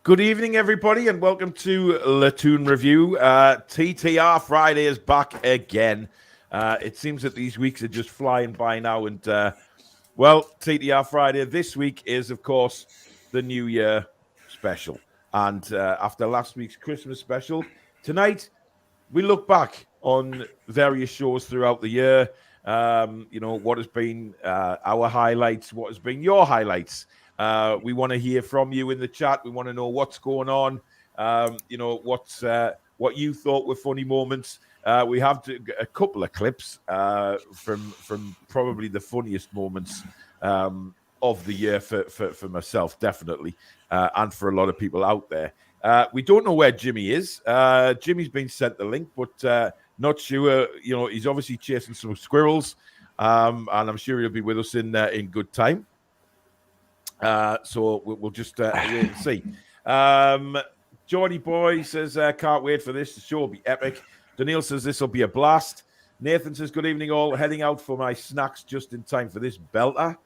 Good evening, everybody, and welcome to the Toon Review. TTR Friday is back again. It seems that these weeks are just flying by now. And, TTR Friday this week is, of course, the New Year special. And after last week's Christmas special, tonight we look back on various shows throughout the year. What has been our highlights, what has been your highlights. We want to hear from you in the chat. We want to know what's going on. What you thought were funny moments. We have a couple of clips from probably the funniest moments of the year for myself, definitely, and for a lot of people out there. We don't know where Jimmy is. Jimmy's been sent the link, but not sure. He's obviously chasing some squirrels, and I'm sure he'll be with us in good time. So we'll just wait and see. Geordie Boy says, can't wait for this. The show will be epic. Daniil says, this will be a blast. Nathan says, good evening all. Heading out for my snacks just in time for this belter.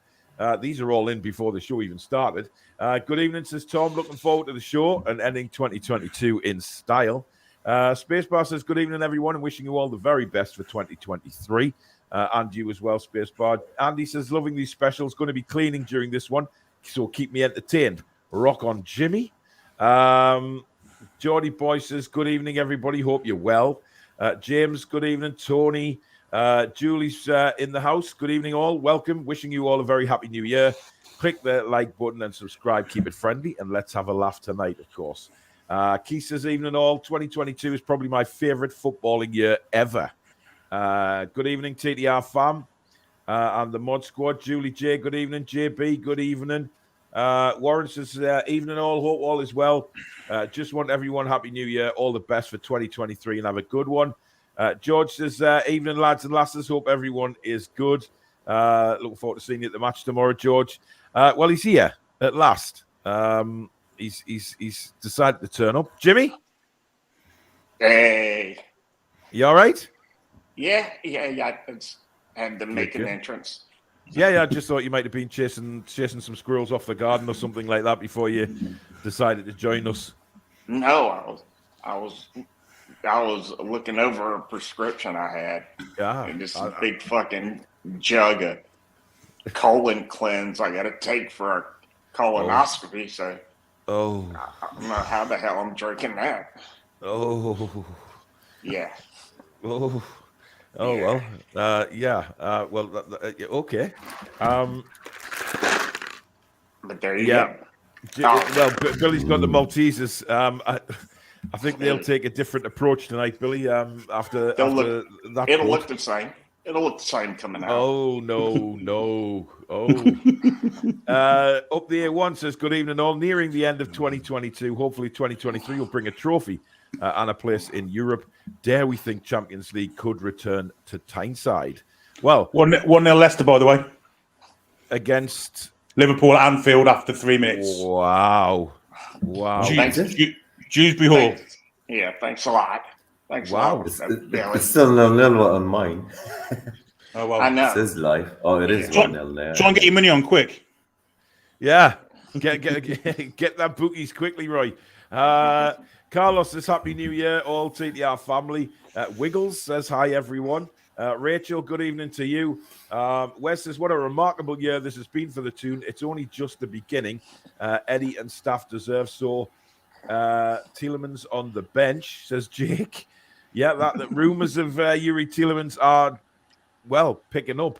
These are all in before the show even started. Good evening, says Tom. Looking forward to the show and ending 2022 in style. Spacebar says, good evening, everyone, and wishing you all the very best for 2023. And you as well, Spacebar. Andy says, loving these specials. Going to be cleaning during this one, so keep me entertained. Rock on, Jimmy. Geordie Boy says, good evening, everybody. Hope you're well. James, good evening. Tony, Julie's in the house. Good evening, all. Welcome. Wishing you all a very happy new year. Click the like button and subscribe. Keep it friendly, and let's have a laugh tonight, of course. Keith says, evening, all. 2022 is probably my favorite footballing year ever. Good evening, TTR fam. And the mod squad. Julie J, good evening. JB, good evening. Warren says, evening all, hope all is well. Just want everyone happy new year, all the best for 2023 and have a good one. George says, evening lads and lasses, hope everyone is good. Looking forward to seeing you at the match tomorrow, George. Well, he's here at last. He's decided to turn up. Jimmy? Hey. You all right? Yeah. And to make an entrance. Yeah, I just thought you might have been chasing some squirrels off the garden or something like that before you decided to join us. No, I was looking over a prescription I had. Yeah. And just a big fucking jug of colon cleanse I got to take for a colonoscopy. So I don't know how the hell I'm drinking that. Oh. Yeah. Oh. Oh, yeah. Okay. But there you go. Well, Billy's got the Maltesers. I think they'll take a different approach tonight, Billy. After that, it'll look the same. It'll look the same coming out. Oh no! Oh. Up the A1 says, good evening all. Nearing the end of 2022. Hopefully 2023 will bring a trophy and a place in Europe. Dare we think Champions League could return to Tyneside? Well, 1-0 Leicester, by the way. Against Liverpool at Anfield after 3 minutes. Wow. Dewsbury Hall. Yeah, thanks a lot. Thanks a lot. It's still 0-0 on mine. Oh, well. I know. It says live. Oh, it is 1-0 there. Try and get your money on quick. Yeah. Get that bookies quickly, Roy. Carlos says, happy new year, all TTR family. Wiggles says, hi, everyone. Rachel, good evening to you. Wes says, what a remarkable year this has been for the Toon. It's only just the beginning. Eddie and staff deserve so. Tielemans on the bench, says Jake. Yeah, the rumours of Yuri Tielemans are, picking up,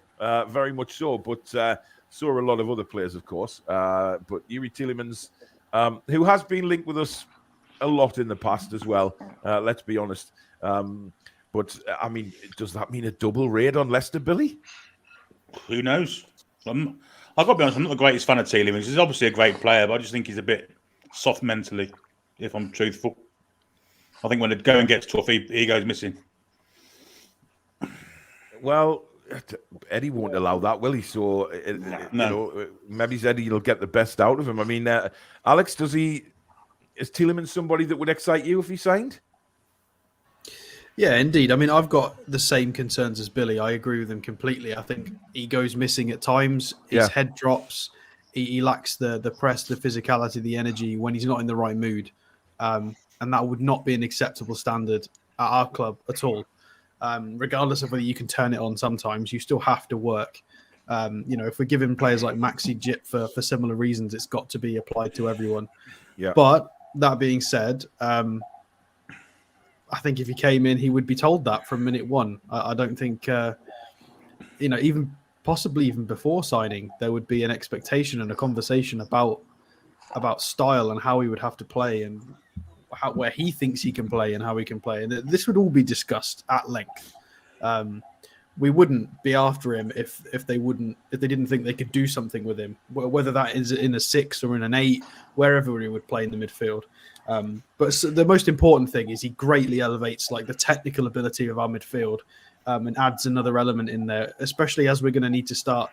very much so. But so are a lot of other players, of course. But Yuri Tielemans, who has been linked with us a lot in the past as well, let's be honest. But, I mean, does that mean a double raid on Leicester, Billy? Who knows? I've got to be honest, I'm not the greatest fan of Tielemans. He's obviously a great player, but I just think he's a bit soft mentally, if I'm truthful. I think when the going gets tough, he goes missing. Well, Eddie won't allow that, will he? So, maybe Eddie will get the best out of him. I mean, Alex, is Tielemans somebody that would excite you if he signed? Yeah, indeed. I mean, I've got the same concerns as Billy. I agree with him completely. I think he goes missing at times. His head drops. he lacks the press, the physicality, the energy when he's not in the right mood. And that would not be an acceptable standard at our club at all. Regardless of whether you can turn it on sometimes, you still have to work. If we're giving players like Maxi Jip for similar reasons, it's got to be applied to everyone. Yeah. But that being said, I think if he came in, he would be told that from minute one. I don't think, even possibly even before signing, there would be an expectation and a conversation about style and how he would have to play and where he thinks he can play and how he can play. And this would all be discussed at length. We wouldn't be after him if they didn't think they could do something with him, whether that is in a 6 or in an 8, wherever he would play in the midfield. But the most important thing is he greatly elevates like the technical ability of our midfield, and adds another element in there, especially as we're going to need to start.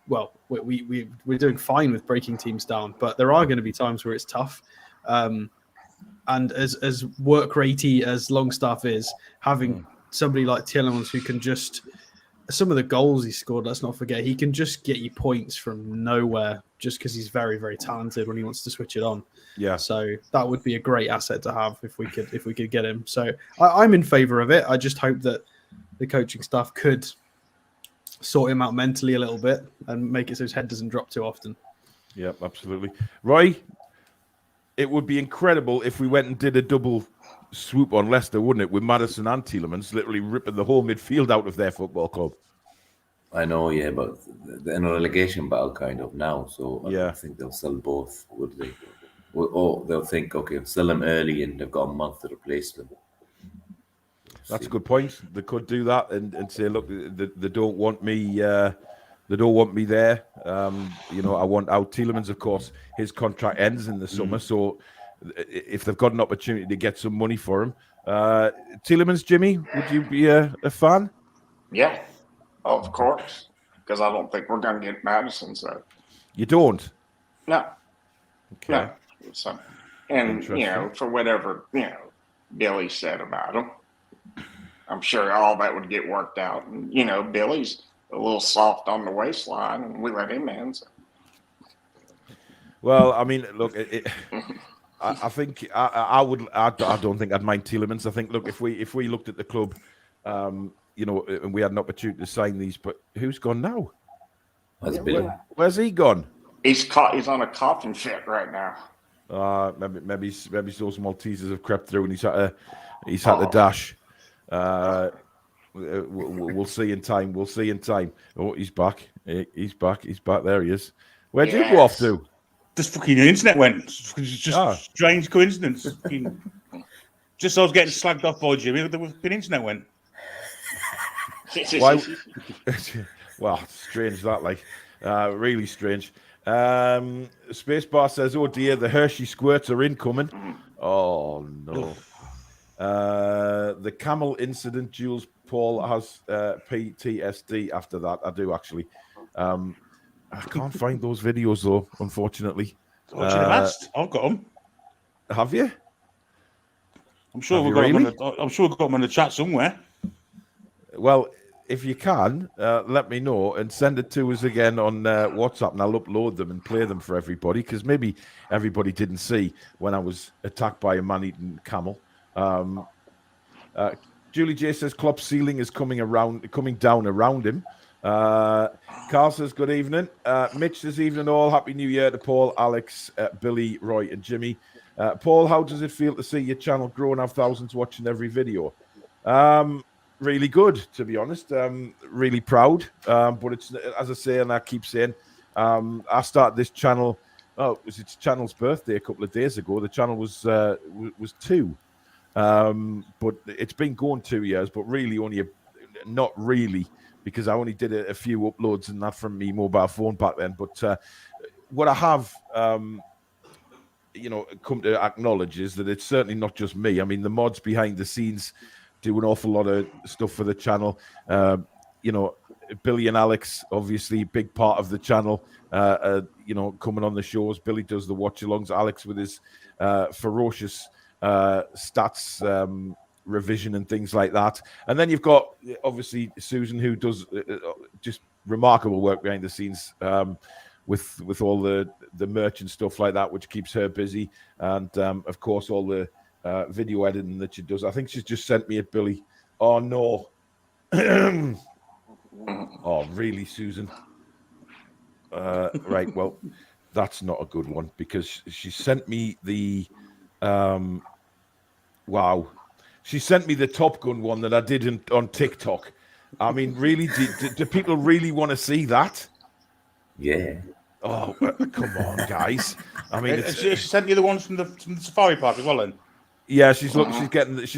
Well, we're doing fine with breaking teams down, but there are going to be times where it's tough. And as work ratey as Longstaff is, having somebody like Tielemans who can just, some of the goals he scored, let's not forget, he can just get you points from nowhere just because he's very, very talented when he wants to switch it on. Yeah. So that would be a great asset to have if we could get him. So I'm in favour of it. I just hope that the coaching staff could sort him out mentally a little bit and make it so his head doesn't drop too often. Yeah, absolutely. Roy, it would be incredible if we went and did a double swoop on Leicester, wouldn't it? With Maddison and Tielemans literally ripping the whole midfield out of their football club. I know, yeah, but they're in a relegation battle kind of now, so I don't think they'll sell both, would they? Or they'll think, okay, sell them early and they've got a month to replace them. That's a good point. They could do that and say, look, they don't want me. They don't want me there. I want out. Tielemans, of course, his contract ends in the summer, so if they've got an opportunity to get some money for him, Tielemans, Jimmy, would you be a fan? Yeah, of course, because I don't think we're going to get Madison. So you don't? No. Okay. No. So, and for whatever Billy said about him, I'm sure all that would get worked out. And Billy's a little soft on the waistline, and we let him in. So. Well, I mean, look, I think I would. I don't think I'd mind Tielemans. I think, look, if we looked at the club, and we had an opportunity to sign these, but who's gone now? Where's he gone? He's on a coughing fit right now. Maybe those Maltesers have crept through, and he's had to dash. We'll see in time. We'll see in time. Oh, he's back. He's back. There he is. Where'd you go off to? Just fucking the internet went. It's just strange coincidence. Just I was getting slagged off by Jimmy. The internet went. Why? Well, strange that, like, really strange. Spacebar says, "Oh dear, the Hershey squirts are incoming." Oh no. The camel incident. Jules Paul has PTSD after that. I do actually. I can't find those videos though, unfortunately. What should have asked? I've got them. Have you? I'm sure we've got them. I'm sure we've got them in the chat somewhere. Well, if you can, let me know and send it to us again on WhatsApp, and I'll upload them and play them for everybody, because maybe everybody didn't see when I was attacked by a man-eating camel. Julie J says Klopp's ceiling is coming down around him. Carl says good evening. Mitch says evening all. Happy New Year to Paul, Alex, Billy, Roy, and Jimmy. Paul, how does it feel to see your channel grow and have thousands watching every video? Really good, to be honest. Really proud. But it's, as I say, and I keep saying, I started this channel. Oh, it was its channel's birthday a couple of days ago. The channel was 2, but it's been going 2 years. But really, not really, because I only did a few uploads and that from me mobile phone back then. But what I have, come to acknowledge is that it's certainly not just me. I mean, the mods behind the scenes do an awful lot of stuff for the channel. Billy and Alex, obviously, big part of the channel. Coming on the shows. Billy does the watch-alongs. Alex with his ferocious stats revision and things like that. And then you've got, obviously, Susan, who does just remarkable work behind the scenes. with all the merch and stuff like that, which keeps her busy, and of course all the video editing that she does. I think she's just sent me it, Billy. Oh no. Oh really, Susan? Right, well, that's not a good one, because she sent me the wow, she sent me the Top Gun one that I did on TikTok. I mean, really, do people really want to see that? Yeah. Oh, come on, guys. I mean, she sent you the ones from the safari park as well, then. Yeah, she's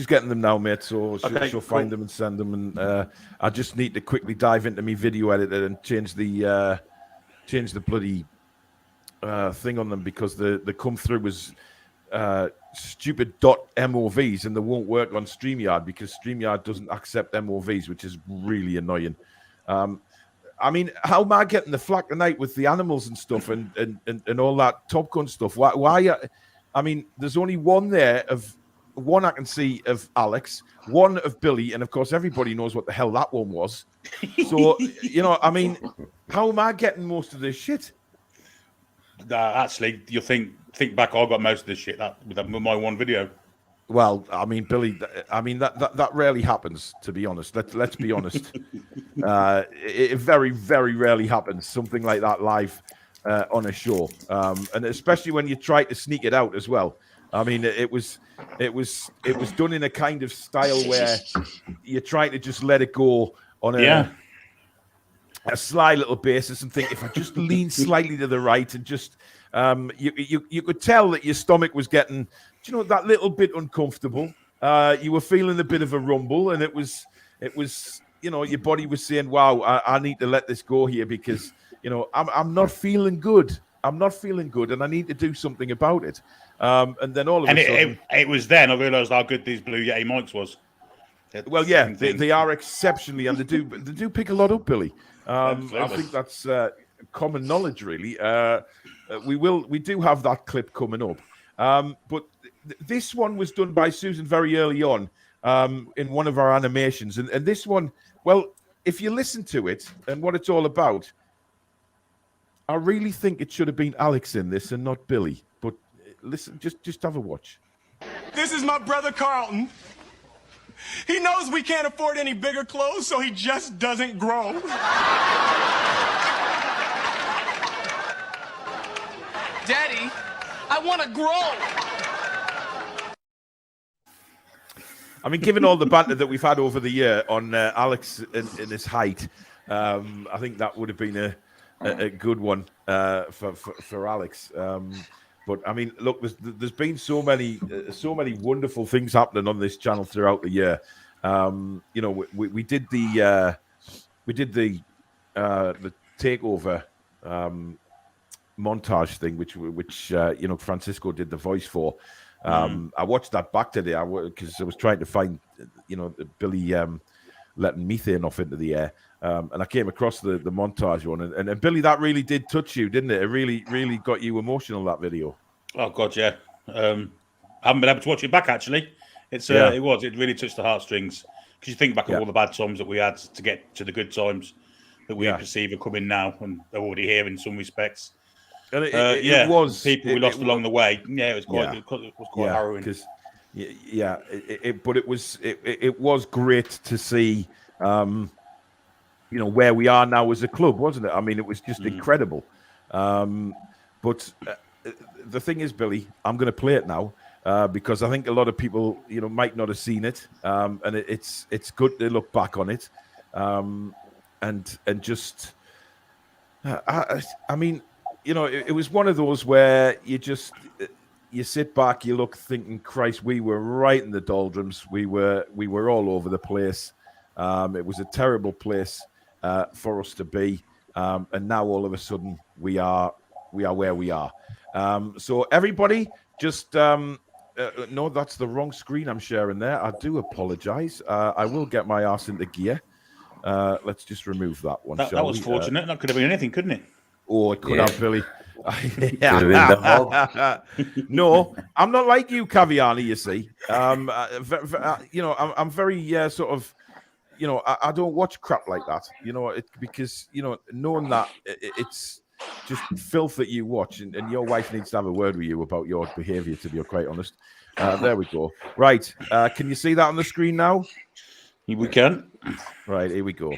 getting them now, mate. So she'll find cool. them and send them. And I just need to quickly dive into my video editor and change the bloody thing on them, because they come through as stupid .movs, and they won't work on StreamYard because StreamYard doesn't accept MOVs, which is really annoying. I mean, how am I getting the flack tonight with the animals and stuff and all that Top Gun stuff? Why? I mean, there's only one I can see of Alex, one of Billy, and of course everybody knows what the hell that one was. So, I mean, how am I getting most of this shit? Actually, you think back, I got most of this shit with my one video. Well, I mean, Billy, I mean that rarely happens, to be honest. Let's be honest. It very, very rarely happens, something like that live on a show, and especially when you try to sneak it out as well. I mean, it was done in a kind of style where you try to just let it go on a sly little basis and think, if I just lean slightly to the right and just you could tell that your stomach was getting, that little bit uncomfortable. You were feeling a bit of a rumble, and it was your body was saying, wow, I need to let this go here, because I'm not feeling good. I'm not feeling good, and I need to do something about it. And then all of a sudden, it was then I realised how good these Blue Yeti mics was. Well, yeah, they are exceptionally, and they do pick a lot up, Billy. I think that's common knowledge, really. We do have that clip coming up, but this one was done by Susan very early on in one of our animations, and this one, well, if you listen to it and what it's all about, I really think it should have been Alex in this and not Billy. But listen, just have a watch. This is my brother Carlton. He knows we can't afford any bigger clothes, so he just doesn't grow. Daddy, I want to grow. I mean, given all the banter that we've had over the year on Alex in his height, I think that would have been a good one for Alex. But I mean, look, there's been so many wonderful things happening on this channel throughout the year. We did the takeover montage thing, which Francisco did the voice for. I watched that back today because I was trying to find Billy letting methane off into the air, and I came across the montage one, and Billy, that really did touch you, didn't it? It really got you emotional, that video. Oh God, yeah. I haven't been able to watch it back, actually. It really touched the heartstrings, because you think back of all the bad times that we had to get to the good times that we perceive are coming now, and they're already here in some respects. And it was people we lost along the way. Yeah, it was quite harrowing. But it was great to see, where we are now as a club, wasn't it? I mean, it was just incredible. But the thing is, Billy, I'm going to play it now because I think a lot of people, might not have seen it, and it's good to look back on it, and just, I mean. It was one of those where you sit back, you look, thinking, Christ, we were right in the doldrums. We were all over the place. It was a terrible place for us to be, and now all of a sudden we are where we are. So everybody, just no, that's the wrong screen I'm sharing there. I do apologize. I will get my arse into gear. Let's just remove that one. That was fortunate. That could have been anything, couldn't it? Oh, it could have, Billy. No, I'm not like you, Caviani, you see. I'm very sort of, I don't watch crap like that, because, knowing that just filth that you watch, and your wife needs to have a word with you about your behaviour, to be quite honest. There we go. Right. Can you see that on the screen now? We can. Right, here we go.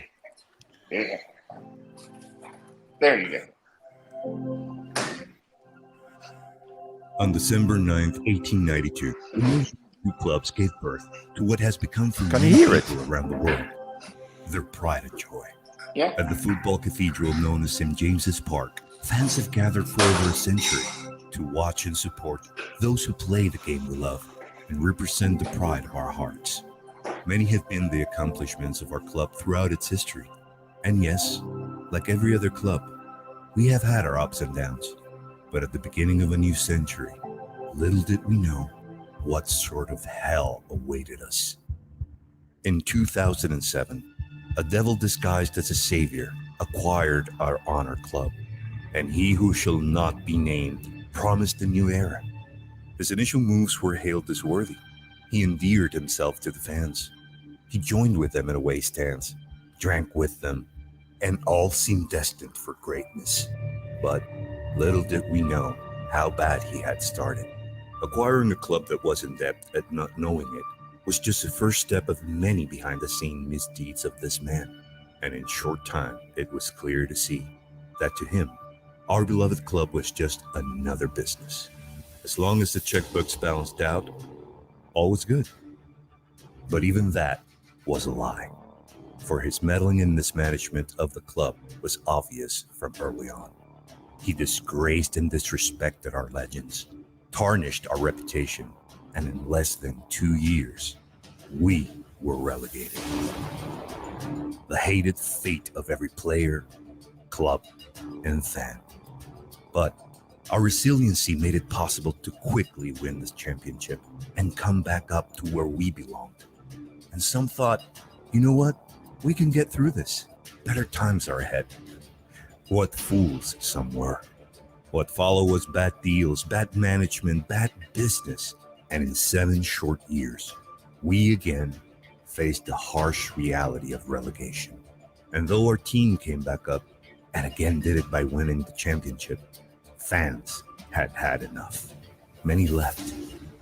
Yeah. There you go. On December 9th, 1892, two clubs gave birth to what has become for Can you hear it? people around the world their pride and joy. Yeah. At the football cathedral known as St. James's Park, fans have gathered for over a century to watch and support those who play the game we love and represent the pride of our hearts. Many have been the accomplishments of our club throughout its history. And yes, like every other club, we have had our ups and downs. But at the beginning of a new century, little did we know what sort of hell awaited us. In 2007, a devil disguised as a savior acquired our honor club, and he who shall not be named promised a new era. His initial moves were hailed as worthy. He endeared himself to the fans. He joined with them in away stands, drank with them, and all seemed destined for greatness. But little did we know how bad he had started. Acquiring a club that was in debt at not knowing it was just the first step of many behind-the-scene misdeeds of this man. And in short time, it was clear to see that to him, our beloved club was just another business. As long as the checkbooks balanced out, all was good. But even that was a lie, for his meddling and mismanagement of the club was obvious from early on. He disgraced and disrespected our legends, tarnished our reputation, and in less than 2 years, we were relegated. The hated fate of every player, club, and fan. But our resiliency made it possible to quickly win this championship and come back up to where we belonged. And some thought, you know what? We can get through this. Better times are ahead. What fools some were. What followed was bad deals, bad management, bad business. And in 7 short years, we again faced the harsh reality of relegation. And though our team came back up, and again did it by winning the championship, fans had had enough. Many left.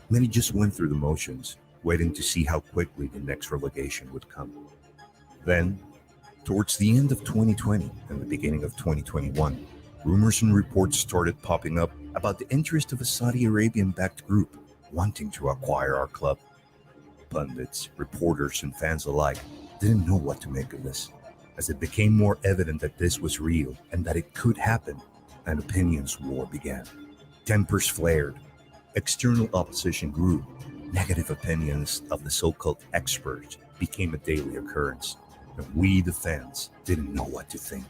Many just went through the motions, waiting to see how quickly the next relegation would come. Then, towards the end of 2020 and the beginning of 2021, rumors and reports started popping up about the interest of a Saudi Arabian-backed group wanting to acquire our club. Pundits, reporters, and fans alike didn't know what to make of this. As it became more evident that this was real and that it could happen, an opinions war began. Tempers flared. External opposition grew. Negative opinions of the so-called experts became a daily occurrence. And we, the fans, didn't know what to think.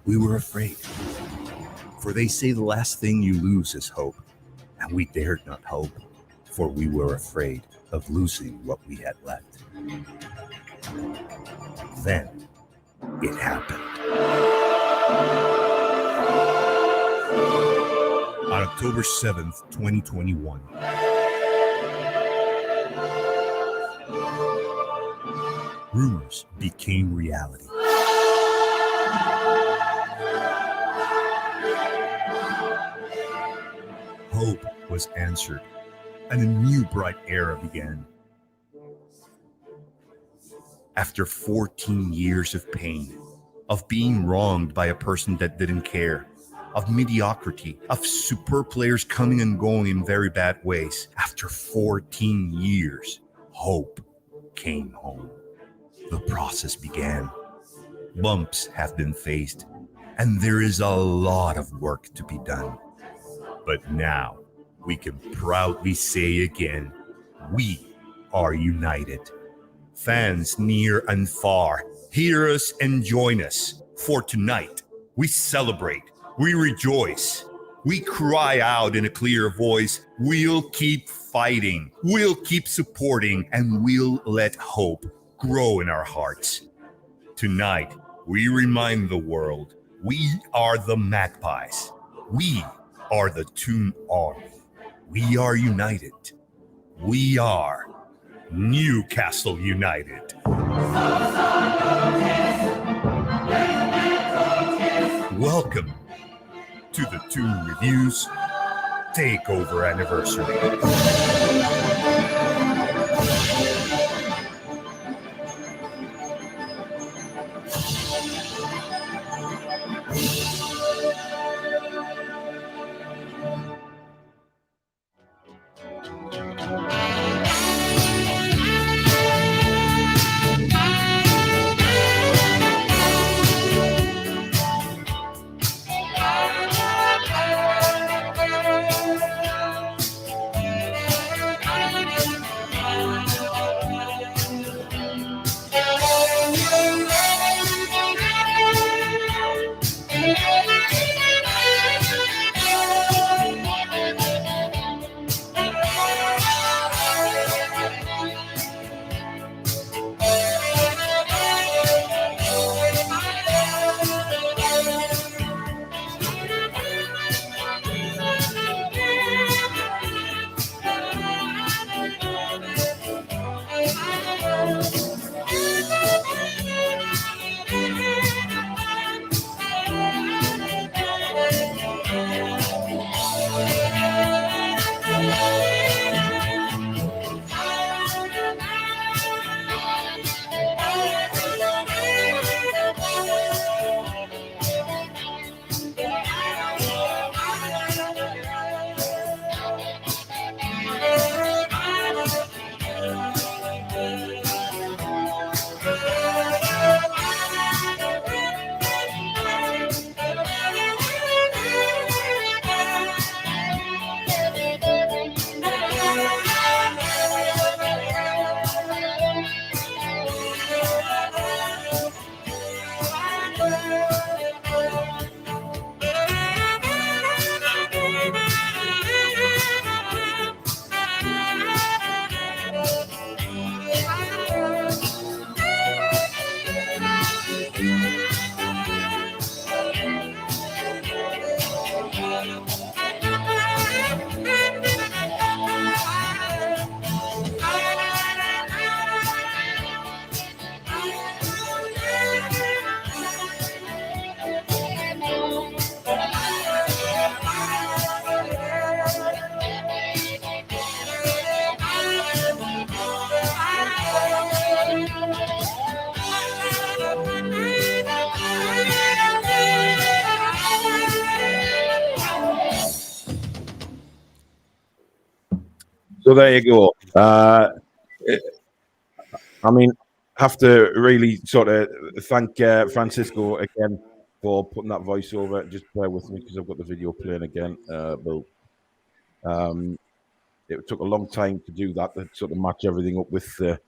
We were afraid. For they say the last thing you lose is hope. And we dared not hope, for we were afraid of losing what we had left. Then, it happened. On October 7th, 2021, rumors became reality. Hope was answered, and a new bright era began. After 14 years of pain, of being wronged by a person that didn't care, of mediocrity, of superb players coming and going in very bad ways, after 14 years, hope came home. The process began. Bumps have been faced, and there is a lot of work to be done. But now, we can proudly say again, we are united. Fans near and far, hear us and join us. For tonight, we celebrate, we rejoice. We cry out in a clear voice, we'll keep fighting, we'll keep supporting, and we'll let hope grow in our hearts. Tonight, we remind the world, we are the Magpies. We are the Toon Army. We are united. We are Newcastle United. Welcome to the Toon Reviews Takeover Anniversary. So there you go. I mean, have to really sort of thank Francisco again for putting that voiceover. Just bear with me because I've got the video playing again. But it took a long time to do that, to sort of match everything up with the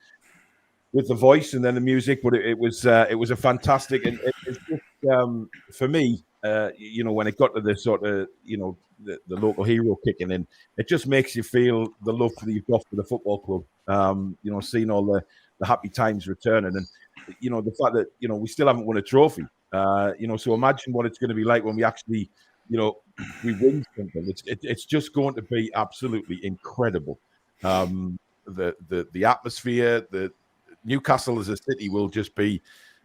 voice and then the music. But it was a fantastic, and it's just for me, you know, when it got to the sort of, you know, the local hero kicking in, it just makes you feel the love that you've got for the football club. You know, seeing all the happy times returning, and you know, the fact that, you know, we still haven't won a trophy. You know, so imagine what it's going to be like when we actually, you know, we win something. It's just going to be absolutely incredible. The atmosphere, the Newcastle as a city will just be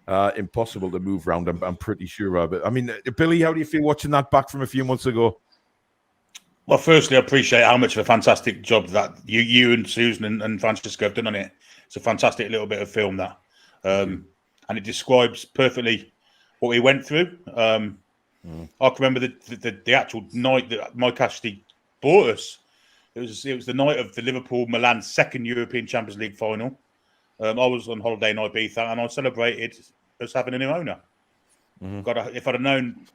impossible to move around. I'm pretty sure of it. I mean, Billy, how do you feel watching that back from a few months ago? Well, firstly, I appreciate how much of a fantastic job that you and Susan and Francisco have done on it. It's a fantastic little bit of film, that. And it describes perfectly what we went through. I can remember the actual night that Mike Ashley bought us. It was the night of the Liverpool-Milan second European Champions League final. I was on holiday in Ibiza, and I celebrated us having a new owner. If I'd have known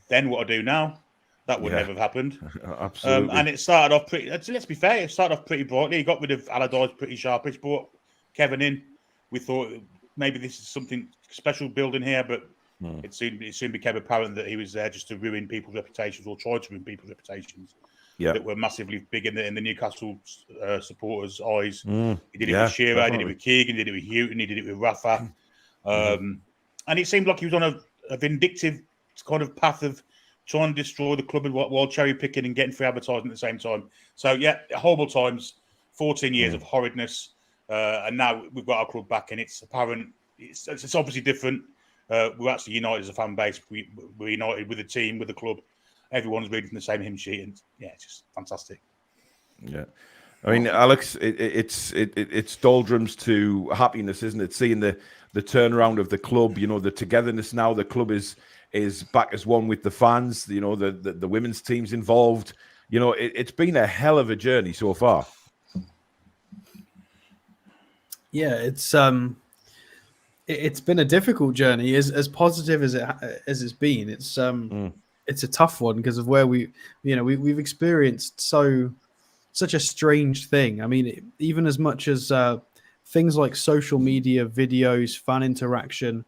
then what I do now, that would never have happened. Absolutely. And it started off pretty. Let's be fair, it started off pretty brightly. He got rid of Allardyce pretty sharpish, brought Kevin in. We thought maybe this is something special building here, but it soon became apparent that he was there just to ruin people's reputations, or try to ruin people's reputations. That were massively big in the Newcastle supporters' eyes. He did it with Shearer, he did it with Keegan, he did it with Houghton, he did it with Rafa. And it seemed like he was on a vindictive kind of path of trying to destroy the club while cherry picking and getting free advertising at the same time. So, yeah, horrible times, 14 years of horridness. And now we've got our club back, and it's apparent, it's obviously different. We're actually united as a fan base. We're united with the team, with the club. everyone's reading from the same hymn sheet, and yeah, it's just fantastic. Yeah. I mean, Alex, it's doldrums to happiness, isn't it? Seeing the turnaround of the club, the togetherness now. The club is back as one with the fans. The women's team's involved. It's been a hell of a journey so far. Yeah, it's been a difficult journey. As positive as it's been, it's a tough one because of where we've experienced such a strange thing. I mean, even as much as things like social media, videos, fan interaction.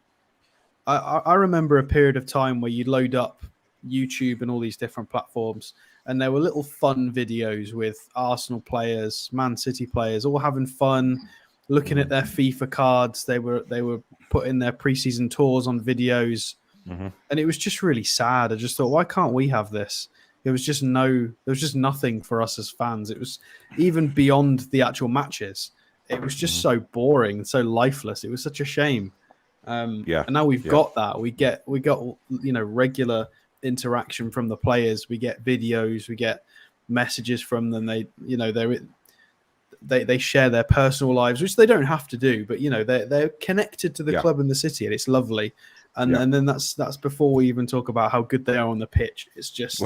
I remember a period of time where you'd load up YouTube and all these different platforms, and there were little fun videos with Arsenal players, Man City players, all having fun, looking at their FIFA cards. They were putting their preseason tours on videos, and it was just really sad. I just thought, why can't we have this? There was just nothing for us as fans. It was even beyond the actual matches. It was just so boring and so lifeless. It was such a shame. And now we've got that. We got regular interaction from the players. We get videos. We get messages from them. They share their personal lives, which they don't have to do, but they're connected to the club and the city, and it's lovely. And then that's before we even talk about how good they are on the pitch. It's just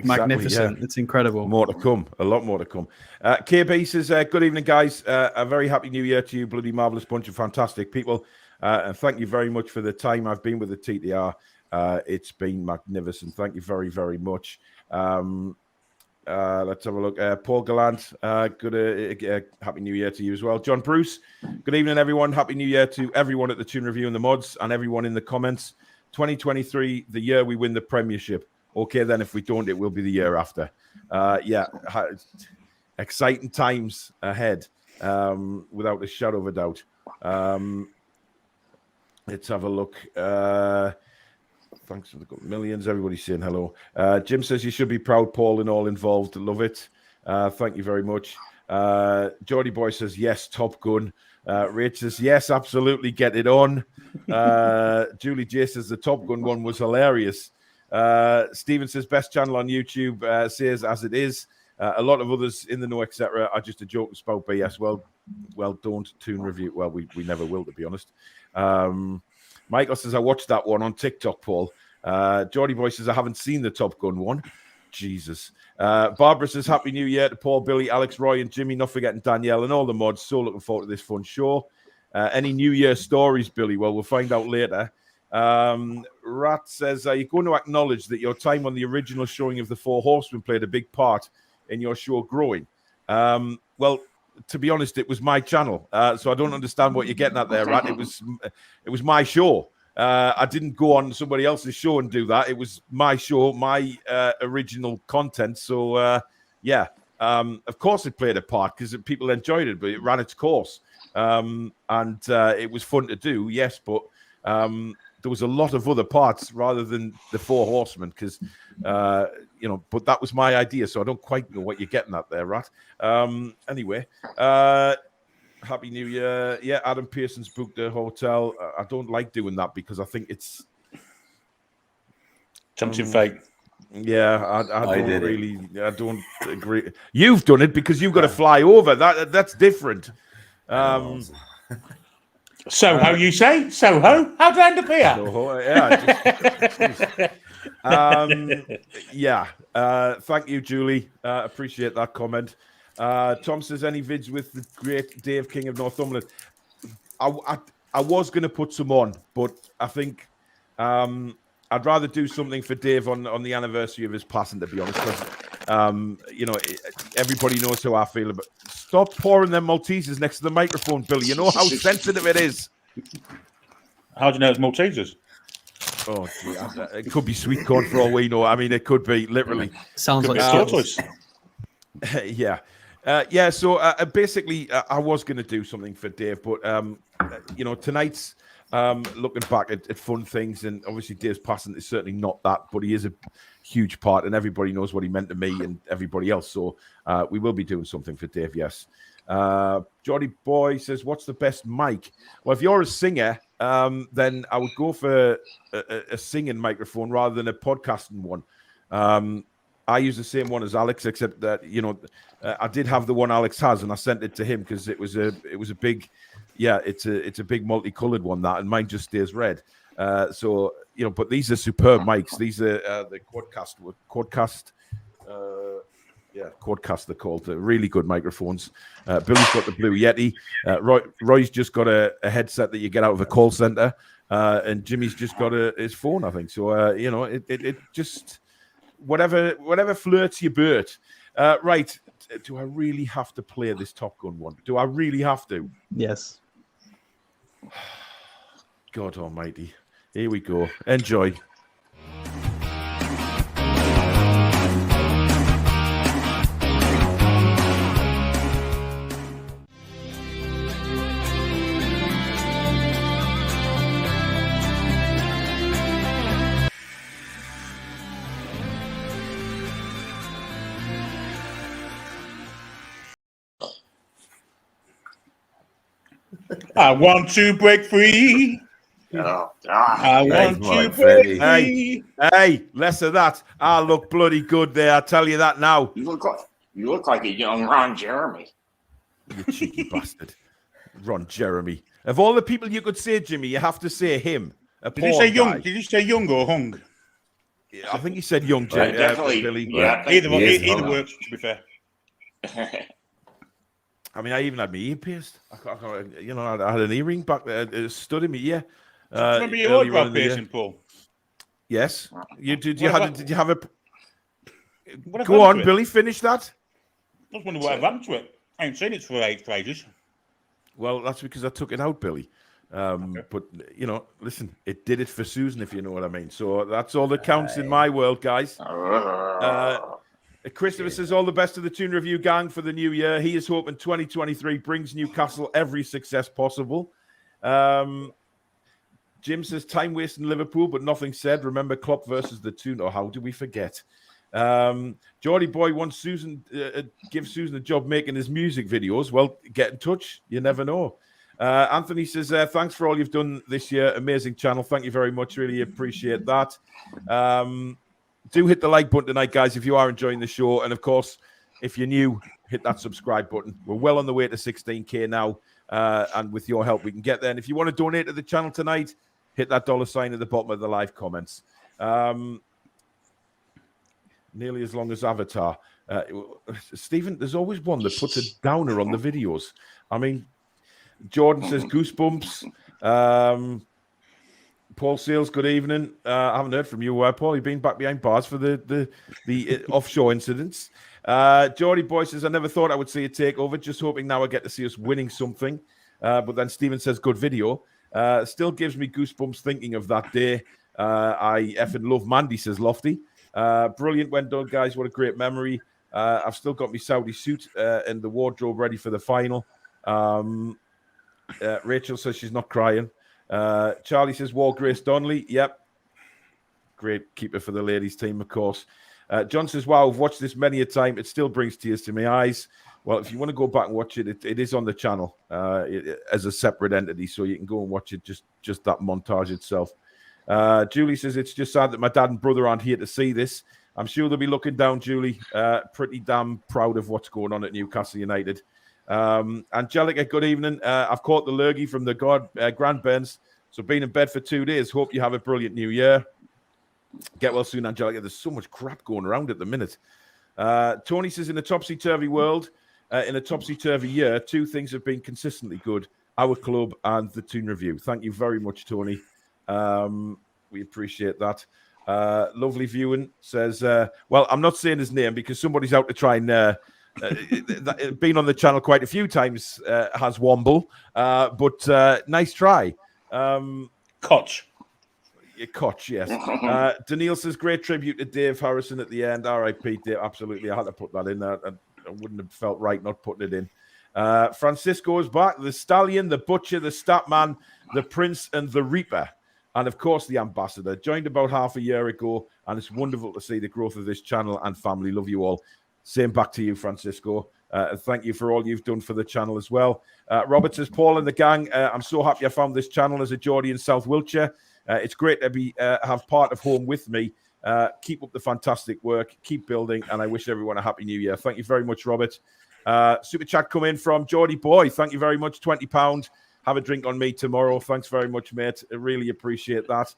magnificent. It's incredible. More to come. A lot more to come. KB says, good evening, guys. A very happy new year to you. Bloody marvellous bunch of fantastic people. And thank you very much for the time I've been with the TTR. It's been magnificent. Thank you very, very much. Let's have a look. Paul Gallant, good happy new year to you as well. John Bruce, good evening, everyone. Happy new year to everyone at the Toon Review and the mods and everyone in the comments. 2023, the year we win the Premiership. Okay, then if we don't, it will be the year after. Exciting times ahead, without a shadow of a doubt. Let's have a look. Thanks for the millions. Everybody's saying hello. Jim says you should be proud, Paul, and all involved. Love it. Thank you very much. Geordie Boy says yes, Top Gun. Rach says yes, absolutely, get it on. Julie J says the Top Gun one was hilarious. Stephen says best channel on YouTube. Says as it is. A lot of others in the know, etc. are just a joke and spout BS. Well, don't Toon Review. Well, we never will, to be honest. Michael says, I watched that one on TikTok, Paul. Geordie Boy says, I haven't seen the Top Gun one. Jesus. Barbara says, Happy New Year to Paul, Billy, Alex, Roy, and Jimmy, not forgetting Danielle and all the mods. So looking forward to this fun show. Any New Year stories, Billy? Well, we'll find out later. Rat says, are you going to acknowledge that your time on the original showing of the Four Horsemen played a big part in your show growing? Well, to be honest, it was my channel, so I don't understand what you're getting at there, Rat. It was my show. I didn't go on somebody else's show and do that. It was my show, my original content. So of course it played a part because people enjoyed it, but it ran its course, and it was fun to do. Yes, but there was a lot of other parts rather than the Four Horsemen because. But that was my idea, so I don't quite know what you're getting at there, Rat. Anyway, Happy New Year. Yeah, Adam Pearson's booked a hotel. I don't like doing that because I think it's tempting fate. Yeah, I don't agree. You've done it because you've got to fly over. That's different. Soho, you say? Soho? How did I end up here? Soho, yeah. Thank you, Julie. Appreciate that comment. Tom says, any vids with the great Dave King of Northumberland? I was going to put some on, but I think I'd rather do something for Dave on the anniversary of his passing, to be honest. Because, everybody knows how I feel about. Stop pouring them Maltesers next to the microphone, Billy. You know how sensitive it is. How do you know it's Maltesers? Oh, gee, it could be sweet corn for all we know. I mean, it could be literally. Sounds like tortoise. Yeah. So basically, I was going to do something for Dave, but tonight's looking back at fun things, and obviously Dave's passing is certainly not that, but he is a huge part, and everybody knows what he meant to me and everybody else. So we will be doing something for Dave. Yes. Geordie Boy says, "What's the best mic?" Well, if you're a singer, then I would go for a singing microphone rather than a podcasting one. I use the same one as Alex, except that I did have the one Alex has, and I sent it to him because it was a big, it's a big multicolored one, that, and mine just stays red. So but these are superb mics. These are the Quadcast. Quadcast they're called. They're really good microphones. Billy's got the Blue Yeti. Roy's just got a headset that you get out of a call center, and Jimmy's just got his phone, I think. So it just whatever flirts your boat. Right? Do I really have to play this Top Gun one? Do I really have to? Yes. God Almighty! Here we go. Enjoy. I want to break free. Oh, I want to break free. Hey, less of that. I look bloody good there. I tell you that now. You look like a young Ron Jeremy. You cheeky bastard, Ron Jeremy. Of all the people you could say, Jimmy, you have to say him. Did you say young? Did you say young or hung? I think he said young, Definitely. Billy. Yeah, either works. To be fair. I mean, I even had my ear pierced. I had an earring back there. It stood in my ear. Remember your eyebrow piercing, Paul? Yes. Did you have a? Go on, Billy. Finish that. I was wondering what happened to it. I ain't seen it for ages. Well, that's because I took it out, Billy. But listen, it did it for Susan, if you know what I mean. So that's all that counts in my world, guys. Christopher says, all the best to the Toon Review gang for the new year. He is hoping 2023 brings Newcastle every success possible. Jim says, time wasting Liverpool, but nothing said. Remember Klopp versus the Toon, or how do we forget? Geordie Boy wants Susan, give Susan a job making his music videos. Well, get in touch. You never know. Anthony says, thanks for all you've done this year. Amazing channel. Thank you very much. Really appreciate that. Do hit the like button tonight, guys, if you are enjoying the show. And, of course, if you're new, hit that subscribe button. We're well on the way to 16K now. And with your help, we can get there. And if you want to donate to the channel tonight, hit that $sign at the bottom of the live comments. Nearly as long as Avatar. Stephen, there's always one that puts a downer on the videos. I mean, Jordan says goosebumps. Paul Seals, good evening. I haven't heard from you, Paul. You've been back behind bars for the offshore incidents. Geordie Boy says, I never thought I would see a takeover. Just hoping now I get to see us winning something. But then Stephen says, good video. Still gives me goosebumps thinking of that day. I effing love Mandy, says Lofty. Brilliant when done, guys. What a great memory. I've still got my Saudi suit and the wardrobe ready for the final. Rachel says she's not crying. Charlie says, Wall Grace Donnelly. Yep. Great keeper for the ladies team, of course. John says, wow, I've watched this many a time. It still brings tears to my eyes. Well, if you want to go back and watch it, it is on the channel as a separate entity, so you can go and watch it, just that montage itself. Julie says, it's just sad that my dad and brother aren't here to see this. I'm sure they'll be looking down, Julie. Pretty damn proud of what's going on at Newcastle United. Angelica, good evening. I've caught the lurgy from the grandparents, so been in bed for 2 days. Hope you have a brilliant new year. Get well soon, Angelica. There's so much crap going around at the minute. Tony says, in a topsy-turvy world, in a topsy-turvy year, two things have been consistently good: our club and the Toon Review. Thank you very much, Tony. We appreciate that. Lovely viewing says, well, I'm not saying his name because somebody's out to try and been on the channel quite a few times, has Womble, but nice try. Koch. Koch, yes. Daniil says, great tribute to Dave Harrison at the end. R.I.P. Dave. Absolutely. I had to put that in. I wouldn't have felt right not putting it in. Francisco is back. The Stallion, the Butcher, the Statman, the Prince, and the Reaper. And, of course, the Ambassador. Joined about half a year ago, and it's wonderful to see the growth of this channel and family. Love you all. Same back to you, Francisco. Thank you for all you've done for the channel as well. Robert says, Paul and the gang, I'm so happy I found this channel as a Geordie in South Wiltshire. It's great to have part of home with me. Keep up the fantastic work. Keep building. And I wish everyone a happy new year. Thank you very much, Robert. Super chat come in from Geordie Boy. Thank you very much. £20. Have a drink on me tomorrow. Thanks very much, mate. I really appreciate that.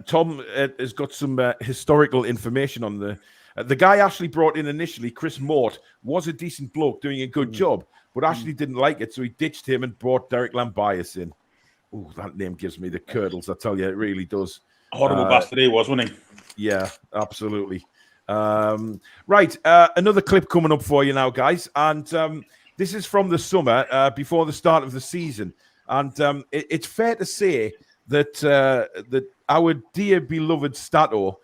Tom has got some historical information on the guy Ashley brought in initially. Chris Mort was a decent bloke doing a good job, but Ashley didn't like it, so he ditched him and brought Derek Lambias in. Oh, that name gives me the curdles. I tell you, it really does. Horrible bastard he was, wasn't he? Yeah, absolutely. Right, another clip coming up for you now, guys, and this is from the summer before the start of the season, and it's fair to say that our dear beloved Stato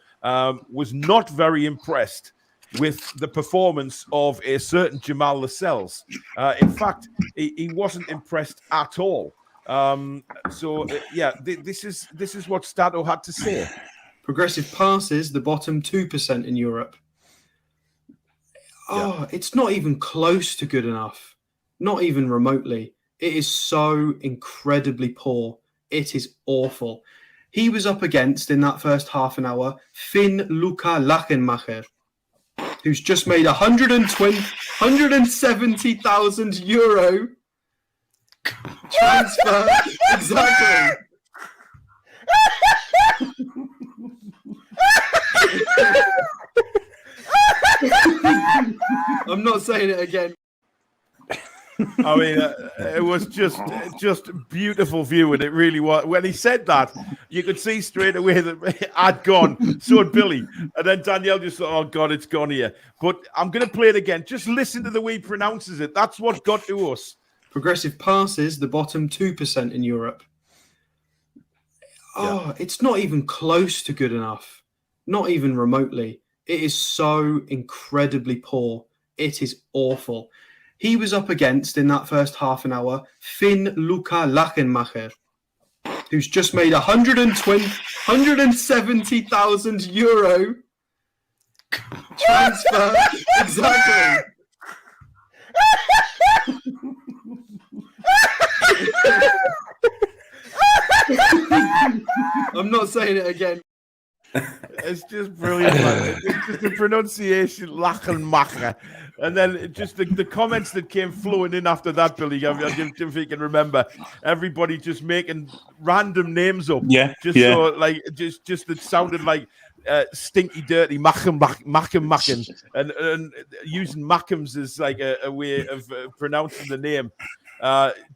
was not very impressed with the performance of a certain Jamal Lascelles. In fact, he wasn't impressed at all. This is what Stato had to say. Progressive passes the bottom 2% in Europe. It's not even close to good enough. Not even remotely. It is so incredibly poor. It is awful. He was up against, in that first half an hour, Finn Luca Lachenmacher, who's just made €170,000 transfer. Exactly. I'm not saying it again. I mean, it was just beautiful viewing. It really was. When he said that, you could see straight away that I'd gone. So had Billy. And then Danielle just thought, oh, God, it's gone here. But I'm going to play it again. Just listen to the way he pronounces it. That's what got to us. Progressive passes the bottom 2% in Europe. It's not even close to good enough. Not even remotely. It is so incredibly poor. It is awful. He was up against, in that first half an hour, Finn Luca Lachenmacher, who's just made €170,000 transfer. Exactly. I'm not saying it again. It's just brilliant, man. It's just the pronunciation, Lachenmacher. And then just the comments that came flowing in after that, Billy, if you can remember, everybody just making random names up. So, like, just that sounded like stinky, dirty, Machem, and using Mackems as like a way of pronouncing the name.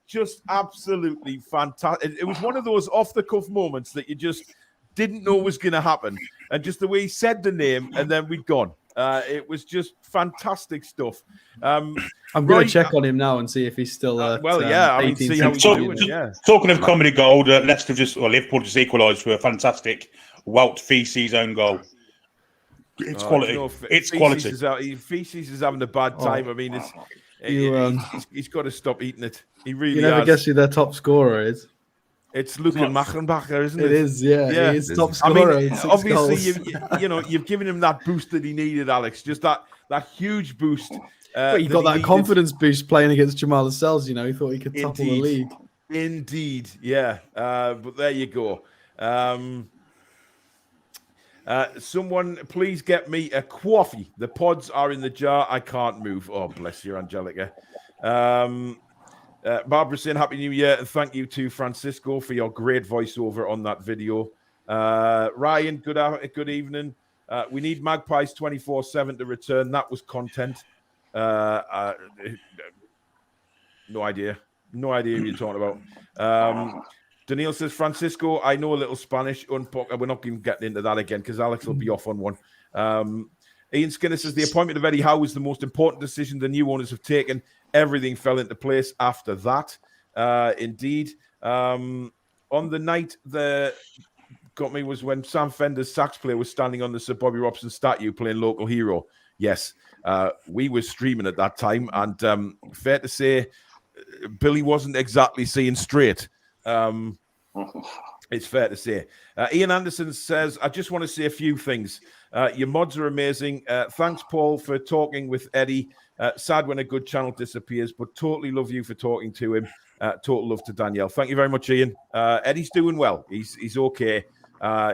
Just absolutely fantastic. It was one of those off-the-cuff moments that you just didn't know was going to happen. And just the way he said the name, and then we'd gone. It was just fantastic stuff. I'm going to check on him now and see if he's still. I mean, see how he's doing. Yeah. Talking of comedy gold, Leicester Liverpool just equalised for a fantastic Wout Feces own goal. It's quality. It's quality. Feces is having a bad time. I mean, he's got to stop eating it. He really. You never guess who their top scorer is. It's Luca Machenbacher, isn't it? It is, yeah. He's top scorer. I mean, obviously, you've given him that boost that he needed, Alex. Just that huge boost. He got that confidence boost playing against Jamal Lascelles. He thought he could topple the league. Indeed, yeah. But there you go. Someone, please get me a coffee. The pods are in the jar. I can't move. Oh, bless you, Angelica. Barbara saying Happy New Year, and thank you to Francisco for your great voiceover on that video. Ryan, good evening. We need Magpies 24/7 to return. That was content. No idea who you're talking about. Daniil says, Francisco, I know a little Spanish. We're not even getting into that again because Alex will be off on one. Ian Skinner says, the appointment of Eddie Howe was the most important decision the new owners have taken. Everything fell into place after that. Indeed. On the night that got me was when Sam Fender's sax player was standing on the Sir Bobby Robson statue playing Local Hero. Yes, we were streaming at that time. And fair to say, Billy wasn't exactly seeing straight. It's fair to say. Ian Anderson says, I just want to say a few things. Your mods are amazing. Thanks, Paul, for talking with Eddie. Sad when a good channel disappears, but totally love you for talking to him. Total love to Danielle. Thank you very much, Ian. Eddie's doing well. He's okay.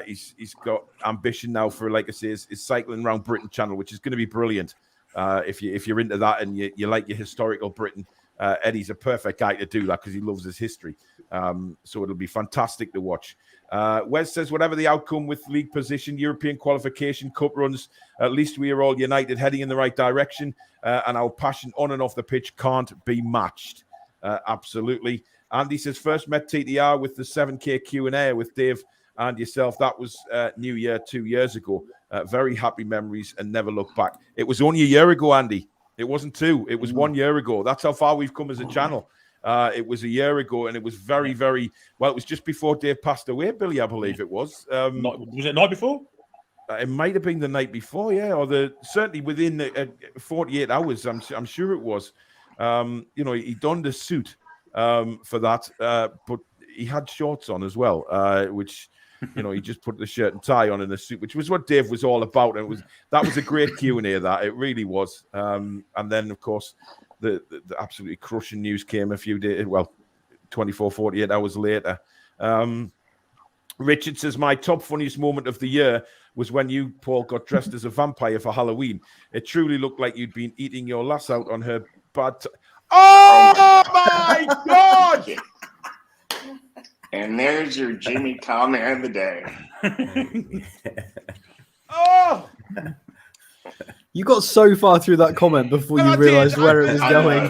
He's got ambition now for, like I say, his cycling around Britain channel, which is going to be brilliant. If you're into that and you like your historical Britain, Eddie's a perfect guy to do that because he loves his history. So it'll be fantastic to watch. Wes says, whatever the outcome with league position, European qualification, cup runs, at least we are all united, heading in the right direction, and our passion on and off the pitch can't be matched. Absolutely. Andy says, first met TTR with the 7K Q&A with Dave and yourself. That was New Year 2 years ago. Very happy memories and never look back. It was only a year ago, Andy. It wasn't 2. It was 1 year ago. That's how far we've come as a channel. It was a year ago, and it was very, very well. It was just before Dave passed away, Billy, I believe it was. Was it night before? It might have been the night before, yeah, or certainly within 48 hours. I'm sure it was. He donned a suit for that, but he had shorts on as well, which. He just put the shirt and tie on in a suit, which was what Dave was all about. And that was a great Q&A, that it really was. And then, of course, the absolutely crushing news came a few days, 24, 48 hours later. Richard says, my top funniest moment of the year was when you, Paul, got dressed as a vampire for Halloween. It truly looked like you'd been eating your lass out on her bad. Oh my God! And there's your Jimmy comment of the day. Oh! You got so far through that comment before you realised where it was going.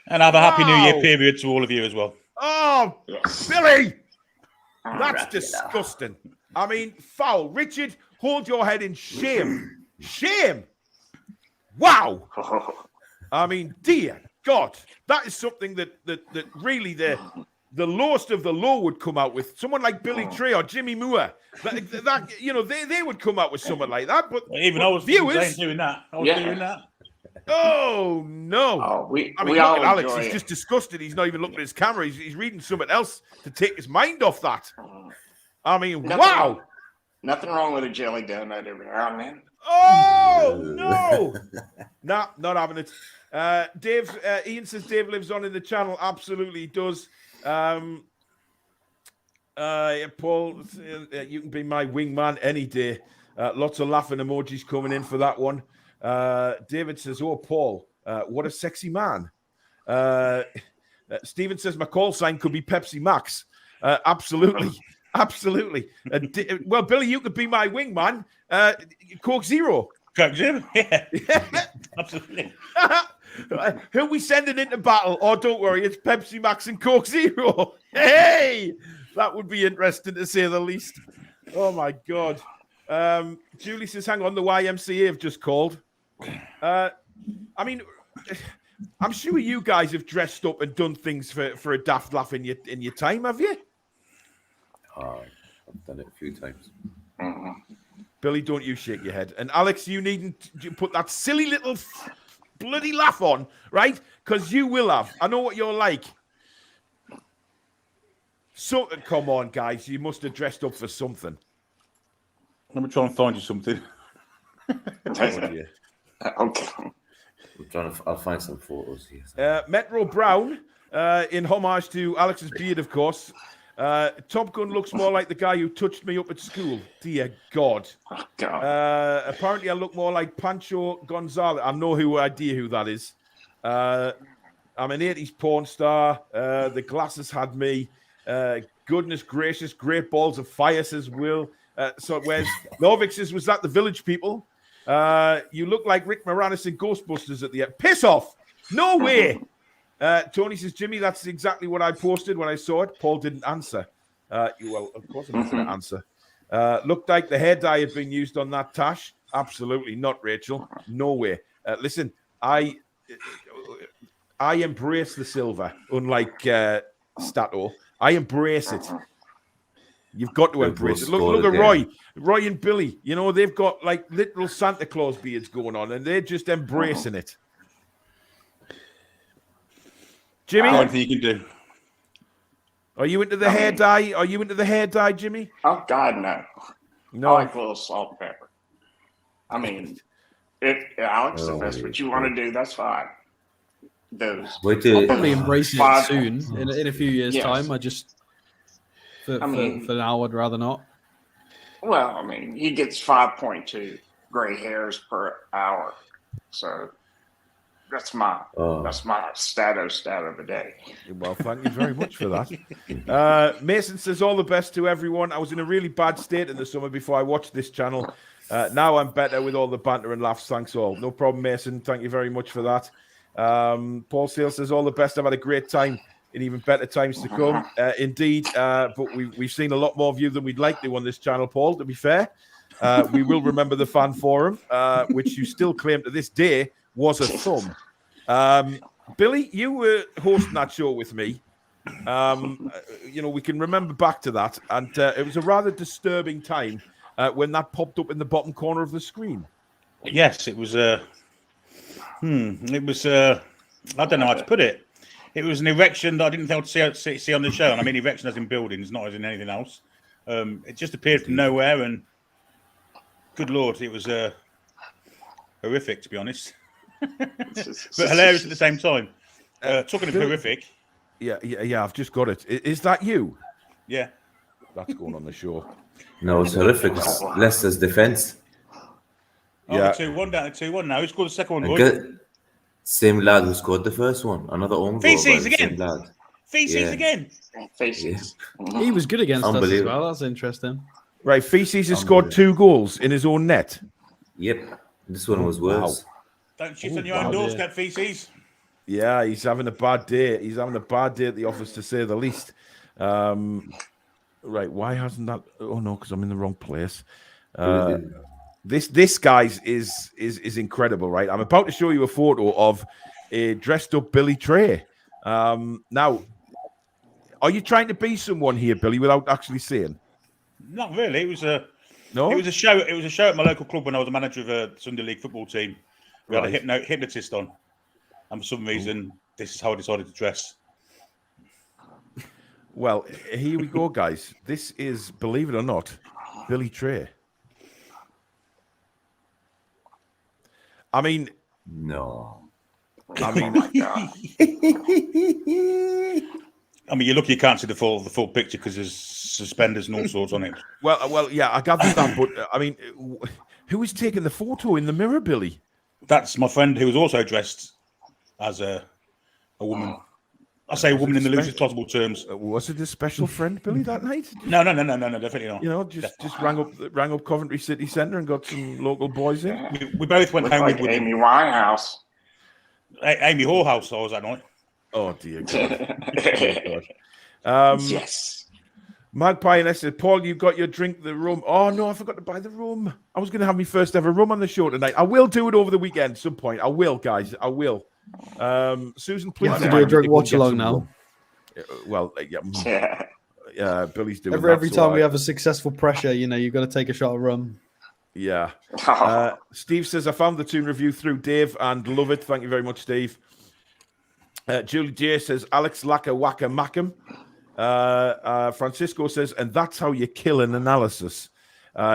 And have a happy New Year period to all of you as well. Oh, yes. Billy! That's disgusting. I mean, foul. Richard, hold your head in shame. Shame! Wow! I mean, dear God, that is something that really the lowest of the low would come out with. Someone like Billy Trey or Jimmy Moore, they would come out with someone like that. But even I was viewers doing that. I was doing that. Oh no! Oh, look at Alex. He's just disgusted. He's not even looking at his camera. He's reading something else to take his mind off that. I mean, wow! Nothing wrong with a jelly donut every now and then. Oh no! Nah, not having it. Ian says Dave lives on in the channel. Absolutely, he does. Paul, you can be my wingman any day. Lots of laughing emojis coming in for that one. David says, oh, Paul, what a sexy man. Stephen says, my call sign could be Pepsi Max. Absolutely. Absolutely. Well, Billy, you could be my wingman. Coke Zero. Coke Zero? Yeah. Absolutely. Who we sending into battle? Oh, don't worry, it's Pepsi Max and Coke Zero. Hey, that would be interesting to say the least. Oh my God. Julie says, hang on, the YMCA have just called. I mean, I'm sure you guys have dressed up and done things for a daft laugh in your time, have you? I've done it a few times. Billy, don't you shake your head. And Alex, you needn't put that silly little bloody laugh on, right? Because you will have. I know what you're like. So, come on, guys. You must have dressed up for something. Let me try and find you something. Okay. I'll find some photos here. Metro Brown, in homage to Alex's beard, of course. Top Gun looks more like the guy who touched me up at school. Dear God. Oh, God. Apparently, I look more like Pancho Gonzalez. I have no idea who that is. I'm an 80s porn star. The glasses had me. Goodness gracious, great balls of fire, says Will. So where's Norvik says, was that the Village People? You look like Rick Moranis in Ghostbusters at the end. Piss off! No way! Tony says, Jimmy, that's exactly what I posted when I saw it. Paul didn't answer. Well, of course I'm not going to answer. Looked like the hair dye had been used on that Tash. Absolutely not, Rachel. No way. Listen, I embrace the silver, unlike Stato. I embrace it. You've got to embrace it. Look at Roy and Billy. You know, they've got like literal Santa Claus beards going on, and they're just embracing it. Jimmy, anything you can do. Are you into the hair dye? Are you into the hair dye, Jimmy? Oh God, no. No. I like a little salt and pepper. I mean, Alex, if that's what you want to do, that's fine. I'll probably embrace it soon. In a few years' time. For now, I'd rather not. Well, I mean, he gets 5.2 gray hairs per hour, so that's my stat of the day. Well, thank you very much for that. Mason says, all the best to everyone. I was in a really bad state in the summer before I watched this channel. Now I'm better with all the banter and laughs. Thanks all. No problem, Mason. Thank you very much for that. Paul Sale says, all the best. I've had a great time in even better times to come. Indeed, but we've seen a lot more of you than we'd like to on this channel, Paul, to be fair. We will remember the fan forum, which you still claim to this day was a thumb. Billy, you were hosting that show with me. We can remember back to that, and it was a rather disturbing time when that popped up in the bottom corner of the screen. Yes, it was. I don't know how to put it. It was an erection that I didn't think I'd see on the show, and I mean erection as in buildings, not as in anything else. It just appeared from nowhere, and good Lord, it was horrific, to be honest. But hilarious at the same time. Talking of horrific. Yeah, I've just got it. Is that you? Yeah. That's going on the show. No, it's horrific. It's Leicester's defence. Yeah. 2-1 down to 2-1 now. Who scored the second one, Roy? Same lad who scored the first one. Another own goal. Feces again. Feces again. Feces. Yeah. He was good against us as well. That's interesting. Right, Feces has scored 2 goals in his own net. Yep. This one was worse. Wow. Don't shit on your own doorstep, Feces. Yeah, he's having a bad day. He's having a bad day at the office, to say the least. Right, why hasn't that? Oh no, because I'm in the wrong place. This guy's is incredible, right? I'm about to show you a photo of a dressed up Billy Tray. Now, are you trying to be someone here, Billy, without actually saying? Not really. It was a show. It was a show at my local club when I was a manager of a Sunday League football team. We had a hypnotist on, and for some reason, this is how I decided to dress. Well, here we go, guys. This is, believe it or not, Billy Tray. I mean, no. I mean, I mean, you're lucky you can't see the full picture because there's suspenders and all sorts on it. Well, yeah, I gathered that, but I mean, who is taking the photo in the mirror, Billy? That's my friend who was also dressed as a woman. I say woman in the loosest possible terms. Was it a special friend, Billy, that night? No, definitely not. You know, just rang up Coventry City Centre and got some local boys in. We both went home with Amy Winehouse. Amy Whorehouse, I was that night. Oh dear God. Yes. Magpie and I said, Paul, you got your drink, the rum. Oh no, I forgot to buy the rum. I was going to have my first ever rum on the show tonight. I will do it over the weekend at some point. I will, guys. I will. Susan, please. You have to do a drink watch along now. Well, yeah. Billy's doing every time we have a successful pressure, you've got to take a shot of rum. Yeah. Steve says, I found the Toon review through Dave and love it. Thank you very much, Steve. Julie J says, Alex Laka Waka Macam. Francisco says, and that's how you kill an analysis.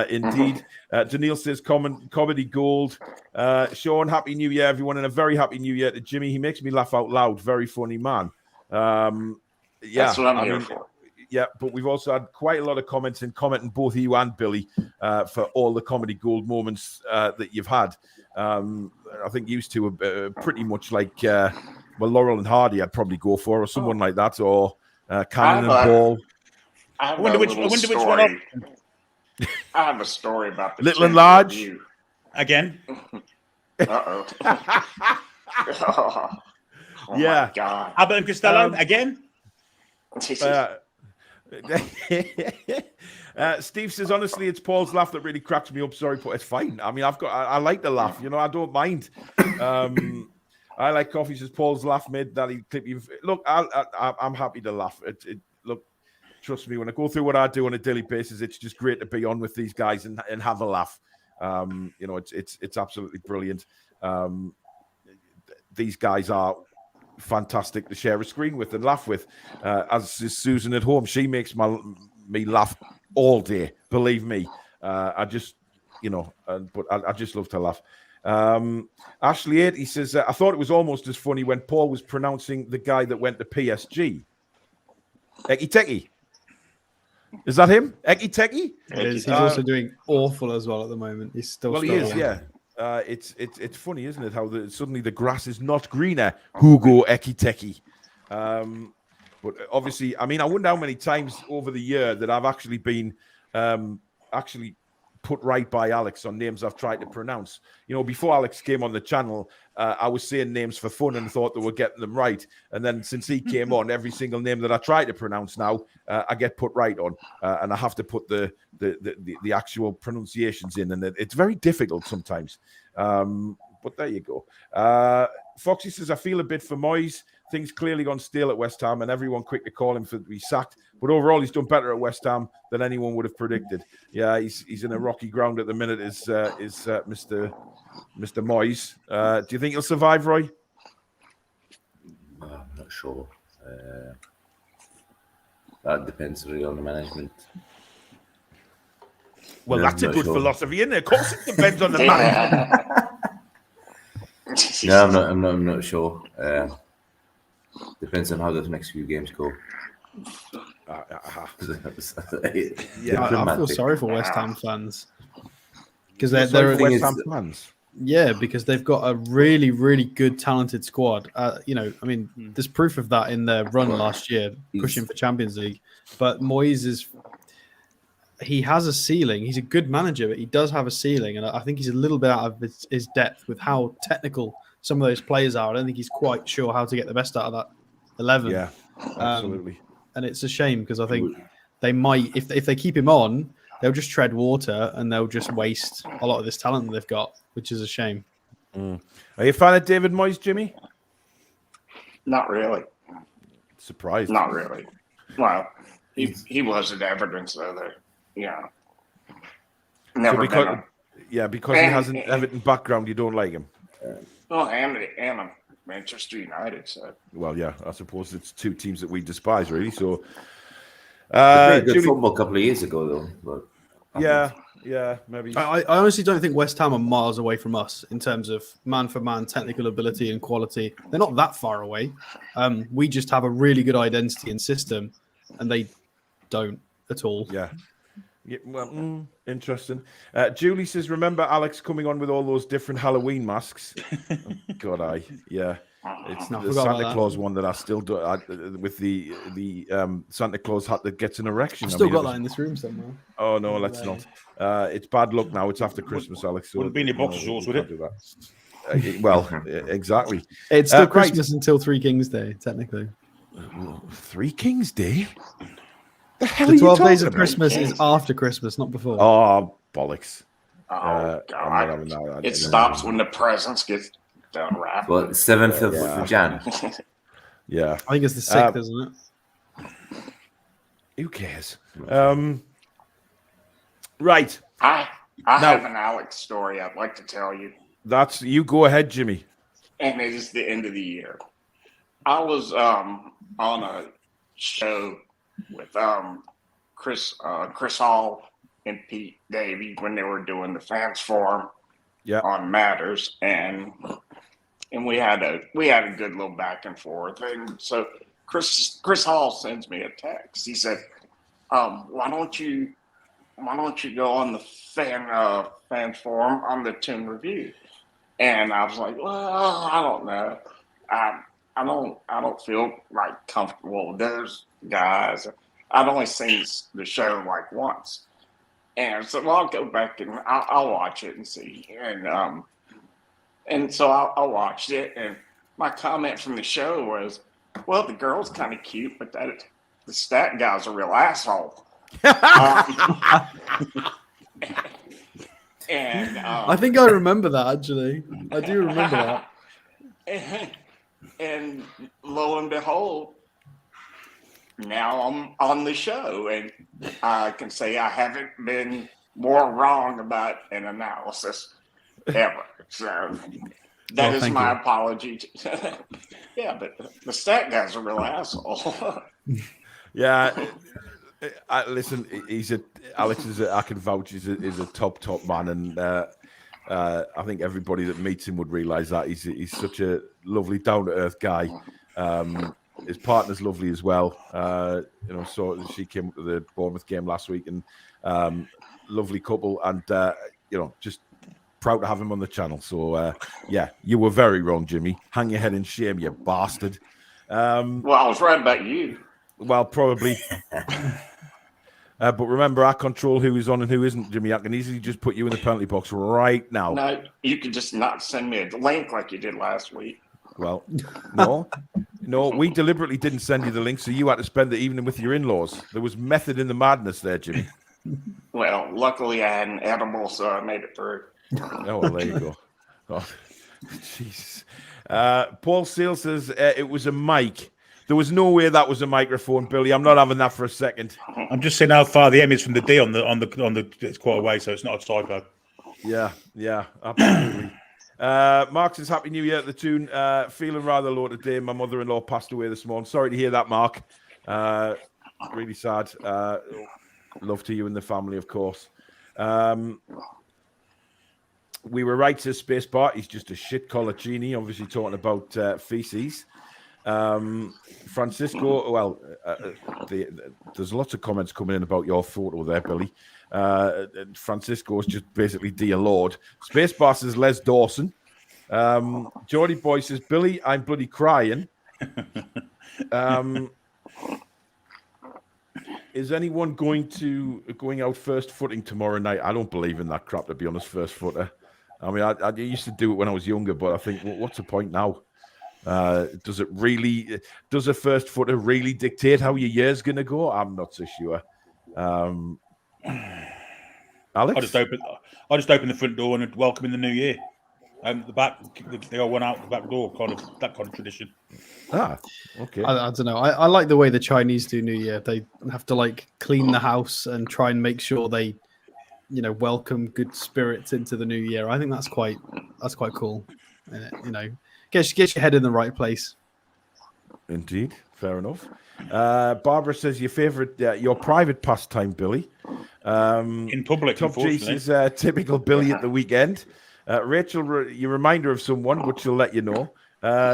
Indeed. Daniil says, comedy gold. Sean, happy new year, everyone, and a very happy new year to Jimmy. He makes me laugh out loud. Very funny man. That's what I'm here for. Yeah, but we've also had quite a lot of commenting both you and Billy for all the comedy gold moments that you've had. I think used to pretty much like Laurel and Hardy, I'd probably go for, or someone like that, or Cannon and Ball. I wonder which one. I have a story about the Little and Large review. Again. Oh yeah. My God. Abbott and Costello again. Steve says, honestly, it's Paul's laugh that really cracks me up. Sorry, but it's fine. I mean, I like the laugh. I don't mind. I like coffee. Says Paul's laugh made that he clip. Look, I'm happy to laugh. Look, trust me, when I go through what I do on a daily basis, it's just great to be on with these guys and have a laugh. It's absolutely brilliant. These guys are fantastic to share a screen with and laugh with. As is Susan at home, she makes me laugh all day. Believe me, I just love to laugh. Ashley 8, he says, I thought it was almost as funny when Paul was pronouncing the guy that went to PSG. Eki Teki. Is that him? Eki Teki? It is. He's also doing awful as well at the moment. He's still struggling. He is, yeah. It's funny, isn't it? How suddenly the grass is not greener. Hugo Eki Teki. But obviously, I mean, I wonder how many times over the year that I've actually been actually put right by Alex on names I've tried to pronounce. You know, before Alex came on the channel, I was saying names for fun and thought they were getting them right. And then since he came on, every single name that I try to pronounce now, I get put right on, and I have to put the actual pronunciations in, and it's very difficult sometimes. But there you go. Foxy says, I feel a bit for Moyes. Things clearly gone stale at West Ham, and everyone quick to call him for to be sacked. But overall, he's done better at West Ham than anyone would have predicted. Yeah, he's in a rocky ground at the minute. Is Mr. Moyes? Do you think he'll survive, Roy? I'm not sure. That depends really on the management. Well, that's a good philosophy, isn't it? Of course, it depends on the management. No, I'm not sure. Depends on how the next few games go. I feel sorry for West Ham fans because they're West Ham fans. Yeah, because they've got a really, really good, talented squad. You know, I mean, there's proof of that in their run last year, pushing for Champions League. But Moyes he has a ceiling. He's a good manager, but he does have a ceiling, and I think he's a little bit out of his depth with how technical some of those players are. I don't think he's quite sure how to get the best out of that 11. Yeah, absolutely. And it's a shame because I think they might, if they keep him on, they'll just tread water and they'll just waste a lot of this talent that they've got, which is a shame. Are you a fan of David Moyes, Jimmy? Not really. Surprised? Not really. Well, he was at Everton, so that never because he has an Everton background, you don't like him. Well, and Manchester United. So well, yeah, I suppose it's two teams that we despise, really. So, they played good football a couple of years ago, though. But yeah, maybe. I honestly don't think West Ham are miles away from us in terms of man-for-man technical ability and quality. They're not that far away. We just have a really good identity and system, and they don't at all. Yeah, well, interesting. Julie says, remember Alex coming on with all those different Halloween masks? God, it's the Santa Claus one that I still do with the Santa Claus hat that gets an erection. I've still got that in this room somewhere. Oh no, let's not. It's bad luck now. It's after Christmas, Alex. So wouldn't be in your boxer shorts, would it? Well, exactly. It's still Christmas until Three Kings Day, technically. Three Kings Day? The 12 days of Christmas is after Christmas, not before. Oh, bollocks. Oh, God. It stops when the presents get done wrapped. Well, 7th of Jan. Yeah. I think it's the 6th, isn't it? Who cares? Right. I have an Alex story I'd like to tell you. You go ahead, Jimmy. And it is the end of the year. I was on a show with Chris Hall and Pete Davey when they were doing the fans forum on matters, and we had a good little back and forth. And so Chris Hall sends me a text. He said, why don't you go on the fan forum on the Toon review? And I was like, well, I don't know. I don't feel like comfortable with those guys. I'd only seen the show like once, and so I'll go back and I'll watch it and see. And so I watched it, and my comment from the show was, "Well, the girl's kind of cute, but the stat guy's a real asshole." And I think I remember that actually. I do remember that. And lo and behold, now I'm on the show, and I can say I haven't been more wrong about an analysis ever. So that is my apology. Yeah, but the stat guy's a real asshole. Yeah. Listen, Alex I can vouch, is a top man, and I think everybody that meets him would realize that he's such a lovely, down to earth guy. His partner's lovely as well. So she came to the Bournemouth game last week, and lovely couple, and just proud to have him on the channel. So you were very wrong, Jimmy. Hang your head in shame, you bastard. Well, I was right about you. Well, probably. But remember, I control who is on and who isn't, Jimmy. I can easily just put you in the penalty box right now. No, you can just not send me a link like you did last week. Well, no, we deliberately didn't send you the link, so you had to spend the evening with your in-laws. There was method in the madness there, Jimmy. Well, luckily I had an edible, so I made it through. Oh, well, there you go. Oh, Jesus. Paul Seal says it was a mic. There was no way that was a microphone, Billy. I'm not having that for a second. I'm just seeing how far the M is from the D on the. It's quite away, so it's not a typo. Yeah, absolutely. Mark says Happy New Year at the Toon. Feeling rather low today. My mother-in-law passed away this morning. Sorry to hear that, Mark. Really sad. Love to you and the family, of course. We were right to Spacebar. He's just a shit Colaccini, obviously talking about feces. Francisco, well, there's lots of comments coming in about your photo there, Billy. Francisco is just basically Dear Lord. Spacebar says Les Dawson. Geordie Boy says, Billy, I'm bloody crying. Is anyone going out first footing tomorrow night? I don't believe in that crap, to be honest, first footer. I mean, I used to do it when I was younger, but I think, well, what's the point now? Does a first footer really dictate how your year's going to go? I'm not so sure. Alex? I just open the front door and welcome in the new year. The back, they all went out the back door, that kind of tradition. Okay. I don't know. I like the way the Chinese do New Year. They have to clean the house and try and make sure they, welcome good spirits into the new year. I think that's quite cool. Get your head in the right place. Indeed, fair enough. Barbara says your private pastime, Billy. In public, Top G says typical Billy at the weekend. Rachel, you reminder of someone, but she'll let you know.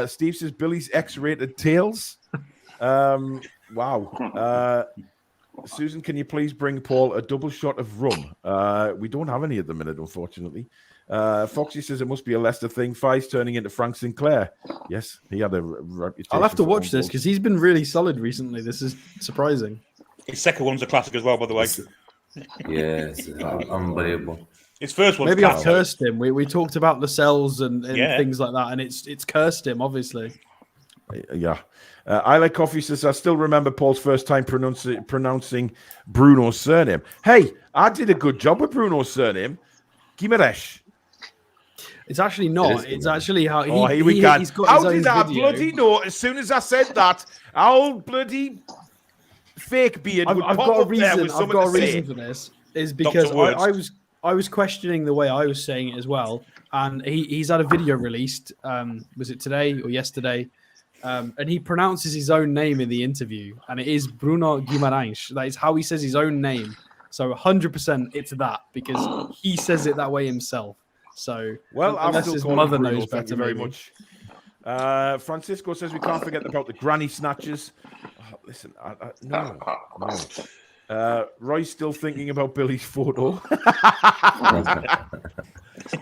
Steve says Billy's X-rated tails. Wow. Susan, can you please bring Paul a double shot of rum? We don't have any at the minute, unfortunately. Foxy says it must be a Leicester thing. Fi's turning into Frank Sinclair. Yes, he had a reputation. I'll have to watch this because he's been really solid recently. This is surprising. His second one's a classic as well, by the way. Yes, unbelievable. His first one. Maybe I've cursed him. We talked about the cells and things like that, and it's cursed him, obviously. Yeah. I Like Coffee says, I still remember Paul's first time pronouncing Bruno's surname. Hey, I did a good job with Bruno's surname. Gimeresh. It's actually not. It's actually how here we go. He's got how his own did I video. bloody know as soon as I said that? Our bloody fake beard would I've pop got a up there reason. with I've something got a to say. reason for this. Is because I was questioning the way I was saying it as well, and he's had a video released. Was it today or yesterday? And he pronounces his own name in the interview, and it is Bruno Guimarães. That is how he says his own name. So 100% it's that, because he says it that way himself. So unless his mother knows better, thank you very much. Francisco says we can't forget about the granny snatchers. Oh, listen, no. Roy's still thinking about Billy's photo.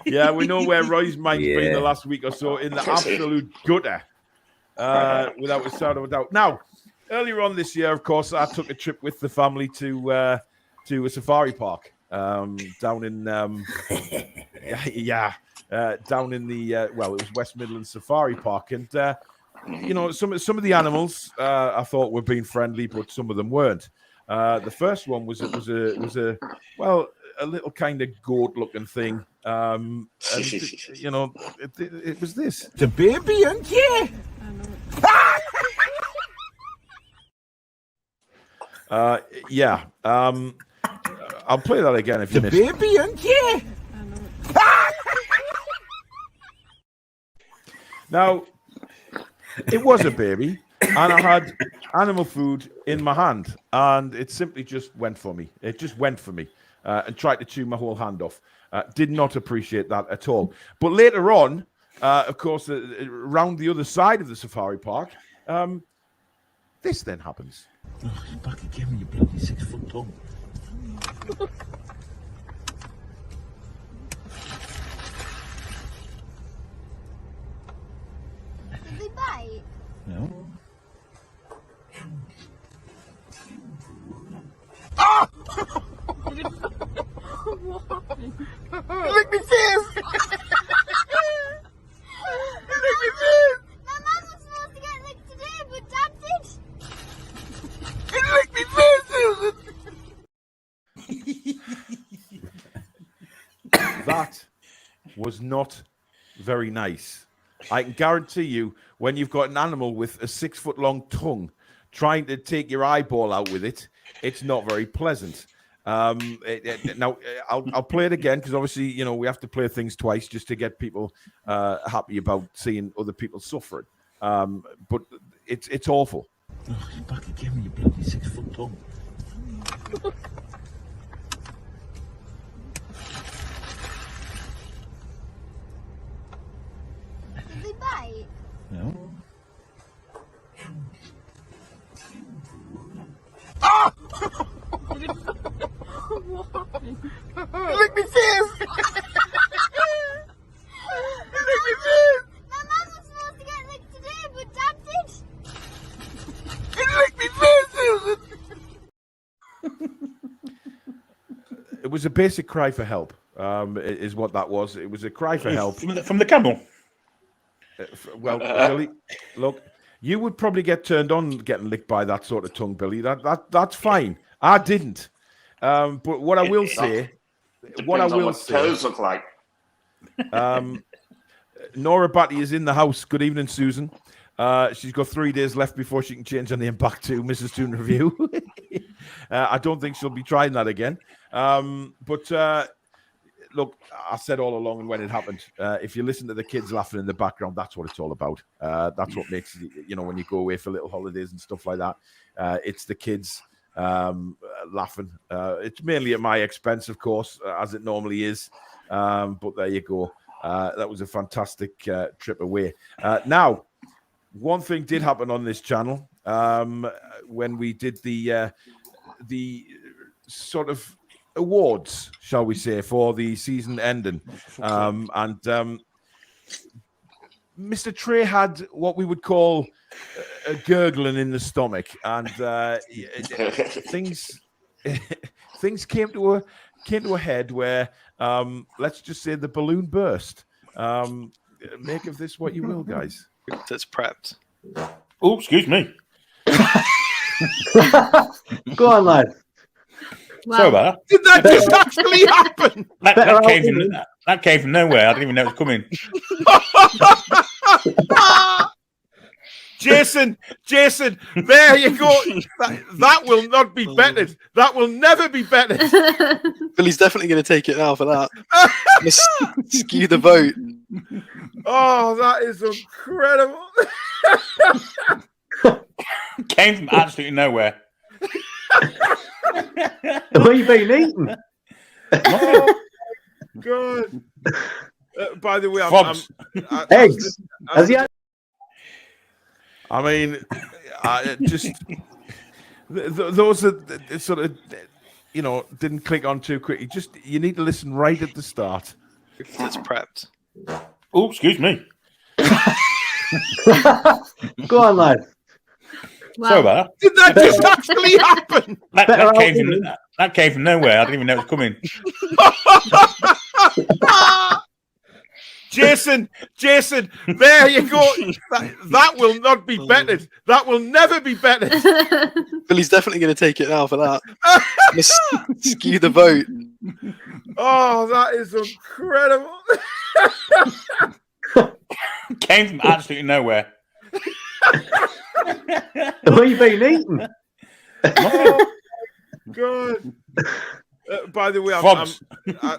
Yeah, we know where Roy's mind's been the last week or so, in the absolute gutter, without a shadow of a doubt. Now, earlier on this year, of course, I took a trip with the family to a safari park down in down in the it was West Midlands Safari Park, and some of the animals I thought were being friendly, but some of them weren't. The first one was a little kind of goat-looking thing. And it was this. The baby and I'll play that again if you missed it. baby and Now, it was a baby, and I had animal food in my hand, and it simply just went for me. It just went for me and tried to chew my whole hand off. Did not appreciate that at all. But later on, of course, around the other side of the safari park, This then happens. Oh, you're back again with your bloody 6-foot tongue. Did they bite? No. Ah! Lick me fist! Lick me fist! My mum was supposed to get licked today, but Dad did. Lick me fist, Susan! That was not very nice. I can guarantee you, when you've got an animal with a 6-foot-long tongue trying to take your eyeball out with it, it's not very pleasant. Now, I'll play it again because obviously, you know, we have to play things twice just to get people happy about seeing other people suffering. But it's awful. Oh, you're back again with your bloody 6-foot tongue. Did they bite? No. Ah! Lick me fist! Lick me fist! My mum was supposed to get licked today, but Dad did. Lick me fist, Susan! It was a basic cry for help, is what that was. It was a cry for help. From the camel? Well, Billy, look, you would probably get turned on getting licked by that sort of tongue, Billy. That's fine. I didn't. But what I will say, toes look like. Nora Batty is in the house. Good evening, Susan. She's got 3 days left before she can change her name back to Mrs. Toon Review. I don't think she'll be trying that again. But look, I said all along, and when it happened, if you listen to the kids laughing in the background, that's what it's all about. That's what makes it, you know, when you go away for little holidays and stuff like that, it's the kids laughing. It's mainly at my expense, of course, as it normally is. But there you go. That was a fantastic trip away. Now, one thing did happen on this channel when we did the sort of awards, shall we say, for the season ending. And Mr. Trey had what we would call a gurgling in the stomach, and things came to a head where let's just say the balloon burst. Make of this what you will, guys. That's prepped. Oh, excuse me. Go on, lad. Wow. Sorry about that. Did that just actually happen? That came from nowhere. I didn't even know it was coming. Jason, there you go. That will not be betted. That will never be betted. Billy's definitely going to take it now for that. Skew the vote. Oh, that is incredible. Came from absolutely nowhere. Where you been eating? Oh, God. By the way, eggs. Has he had? I mean, just those that sort of, you know, didn't click on too quickly. Just you need to listen right at the start. It's prepped. Oh, excuse me. Go on, lad. Wow. Sorry about that. Did that just actually happen? That came from nowhere. I didn't even know it was coming. Jason, there you go. That will not be betted. That will never be betted. Billy's definitely going to take it now for that. Skew the vote. Oh, that is incredible. Came from absolutely nowhere. Where you been eating? Oh, God. By the way,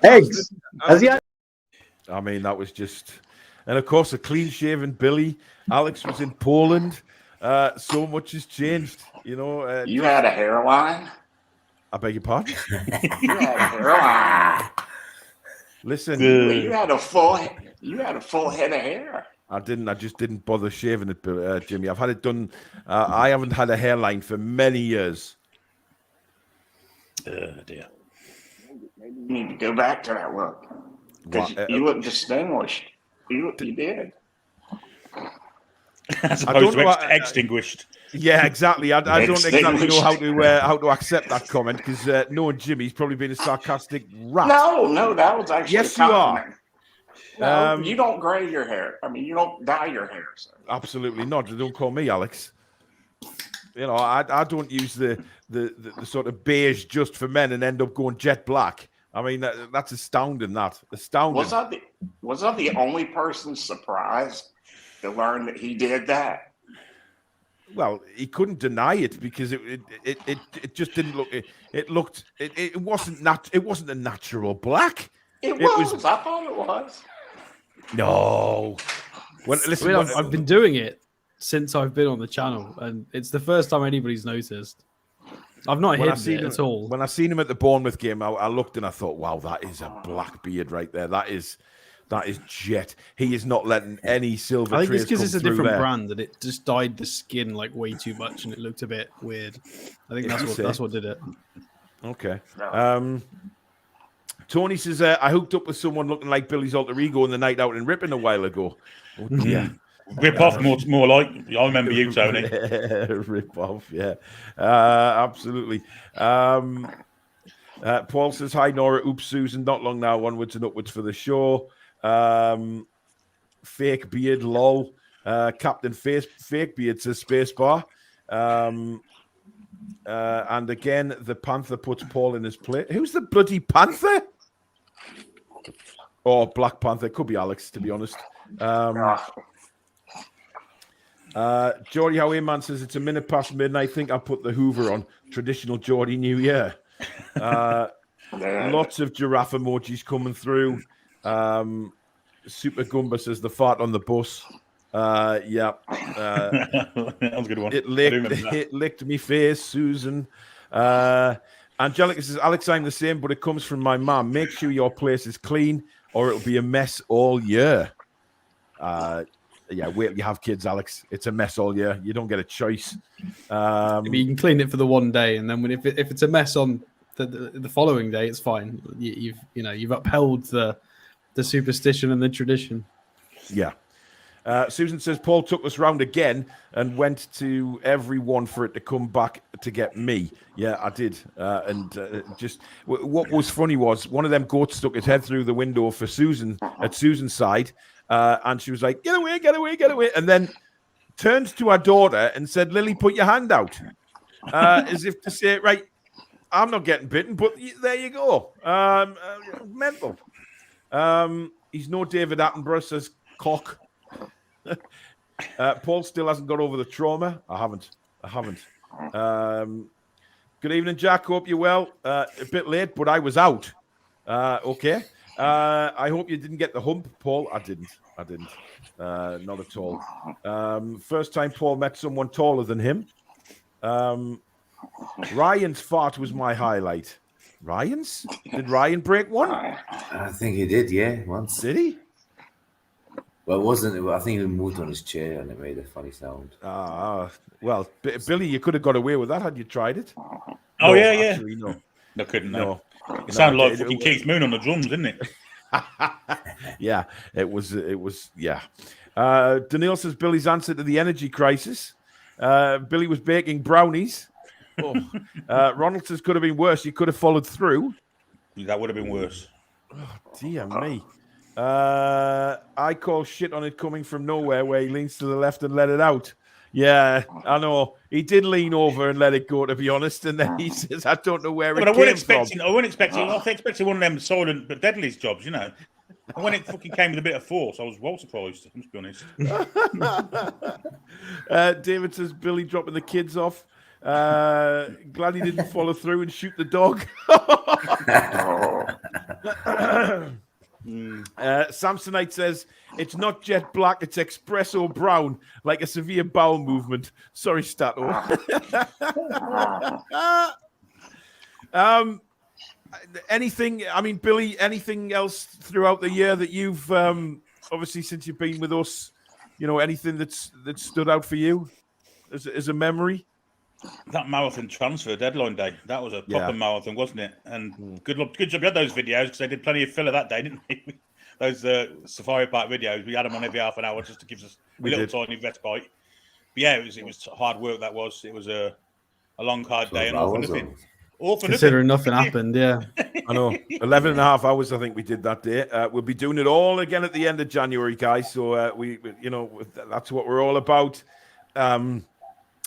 eggs. Has he had? I mean, that was just, and of course, a clean-shaven Billy. Alex was in Poland. So much has changed, you know. You had a hairline? I beg your pardon? You had a hairline. Listen, you had a full head of hair. I didn't. I just didn't bother shaving it, Jimmy. I've had it done. I haven't had a hairline for many years. Dear. Maybe you need to go back to that look because you look distinguished. You did. As opposed to extinguished. Yeah, exactly. I don't exactly know how to accept that comment because knowing Jimmy's probably been a sarcastic rat. No, that was actually yes, a compliment. you are. No, you don't gray your hair. I mean, you don't dye your hair. So. Absolutely not. Don't call me Alex. You know, I don't use the sort of beige just for men and end up going jet black. I mean, that's astounding. Astounding. Was I the only person surprised to learn that he did that? Well, he couldn't deny it because it just didn't look. It wasn't a natural black. It was. I thought it was. No. Well, listen, I've been doing it since I've been on the channel, and it's the first time anybody's noticed. I've not hidden it at all. When I seen him at the Bournemouth game, I looked and I thought, wow, that is a black beard right there. That is jet. He is not letting any silver. I think it's because it's a different there. brand and it just dyed the skin like way too much and it looked a bit weird. I think that's what did it. Okay. Tony says, I hooked up with someone looking like Billy's alter ego in the night out in Ripon a while ago. Oh, yeah. Rip off more like. I remember you, Tony. Rip off, yeah. Absolutely. Paul says, hi, Nora. Oops, Susan. Not long now. Onwards and upwards for the show. Fake beard, lol. Captain Fake Beard says spacebar. And again, the Panther puts Paul in his place. Who's the bloody Panther? Or Black Panther. Could be Alex, to be honest. Geordie Howie Man says it's a minute past midnight. I think I'll put the Hoover on. Traditional Geordie New Year. Lots of giraffe emojis coming through. Super Gumba says the fart on the bus. Yeah. That was a good one. It licked me face, Susan. Angelica says, Alex, I'm the same, but it comes from my mum. Make sure your place is clean or it'll be a mess all year. Yeah, wait till you have kids, Alex. It's a mess all year. You don't get a choice. Maybe you can clean it for the one day, and then if it's a mess on the following day, it's fine. You've upheld the superstition and the tradition. Yeah. Susan says Paul took us round again and went to everyone for it to come back to get me. Yeah, I did. Just what was funny was one of them goats stuck his head through the window for Susan at Susan's side, and she was like, "Get away, get away, get away!" And then turned to her daughter and said, "Lily, put your hand out," as if to say, "Right, I'm not getting bitten, but there you go." Mental. He's no David Attenborough, says Cock. Paul still hasn't got over the trauma. I haven't. Good evening, Jack. Hope you're well. A bit late, but I was out. Okay. I hope you didn't get the hump, Paul. I didn't. Not at all. First time Paul met someone taller than him. Ryan's fart was my highlight. Ryan's? Did Ryan break one? I think he did, yeah, once. Did he? Well, it wasn't. I think he moved on his chair and it made a funny sound. Well, Billy, you could have got away with that had you tried it. Oh, no, yeah. Actually, no. No, couldn't. No. It sounded like fucking Keith Moon on the drums, didn't it? Yeah, it was. Yeah. Daniil says Billy's answer to the energy crisis. Billy was baking brownies. Oh. Ronald says could have been worse. You could have followed through. That would have been worse. Oh, dear me. I call shit on it coming from nowhere where he leans to the left and let it out. Yeah, I know. He did lean over and let it go, to be honest. And then he says, I don't know where it came from. I wasn't expecting one of them silent but deadliest jobs, you know. And when it fucking came with a bit of force, I was well surprised, I must be honest. David says, Billy dropping the kids off. Glad he didn't follow through and shoot the dog. Samsonite says it's not jet black, it's espresso brown, like a severe bowel movement. Sorry, Stato. Anything? I mean, Billy. Anything else throughout the year that you've obviously since you've been with us anything that stood out for you as a memory? That marathon transfer deadline day, that was a proper marathon, wasn't it? And good job you had those videos, because they did plenty of filler that day, didn't they? Those Safari Park videos, we had them on every half an hour just to give us a little tiny respite. But yeah, it was hard work. That was. It was a long, hard day, and all for nothing. Considering nothing happened, yeah. I know. 11 and a half hours, I think we did that day. We'll be doing it all again at the end of January, guys. So we that's what we're all about.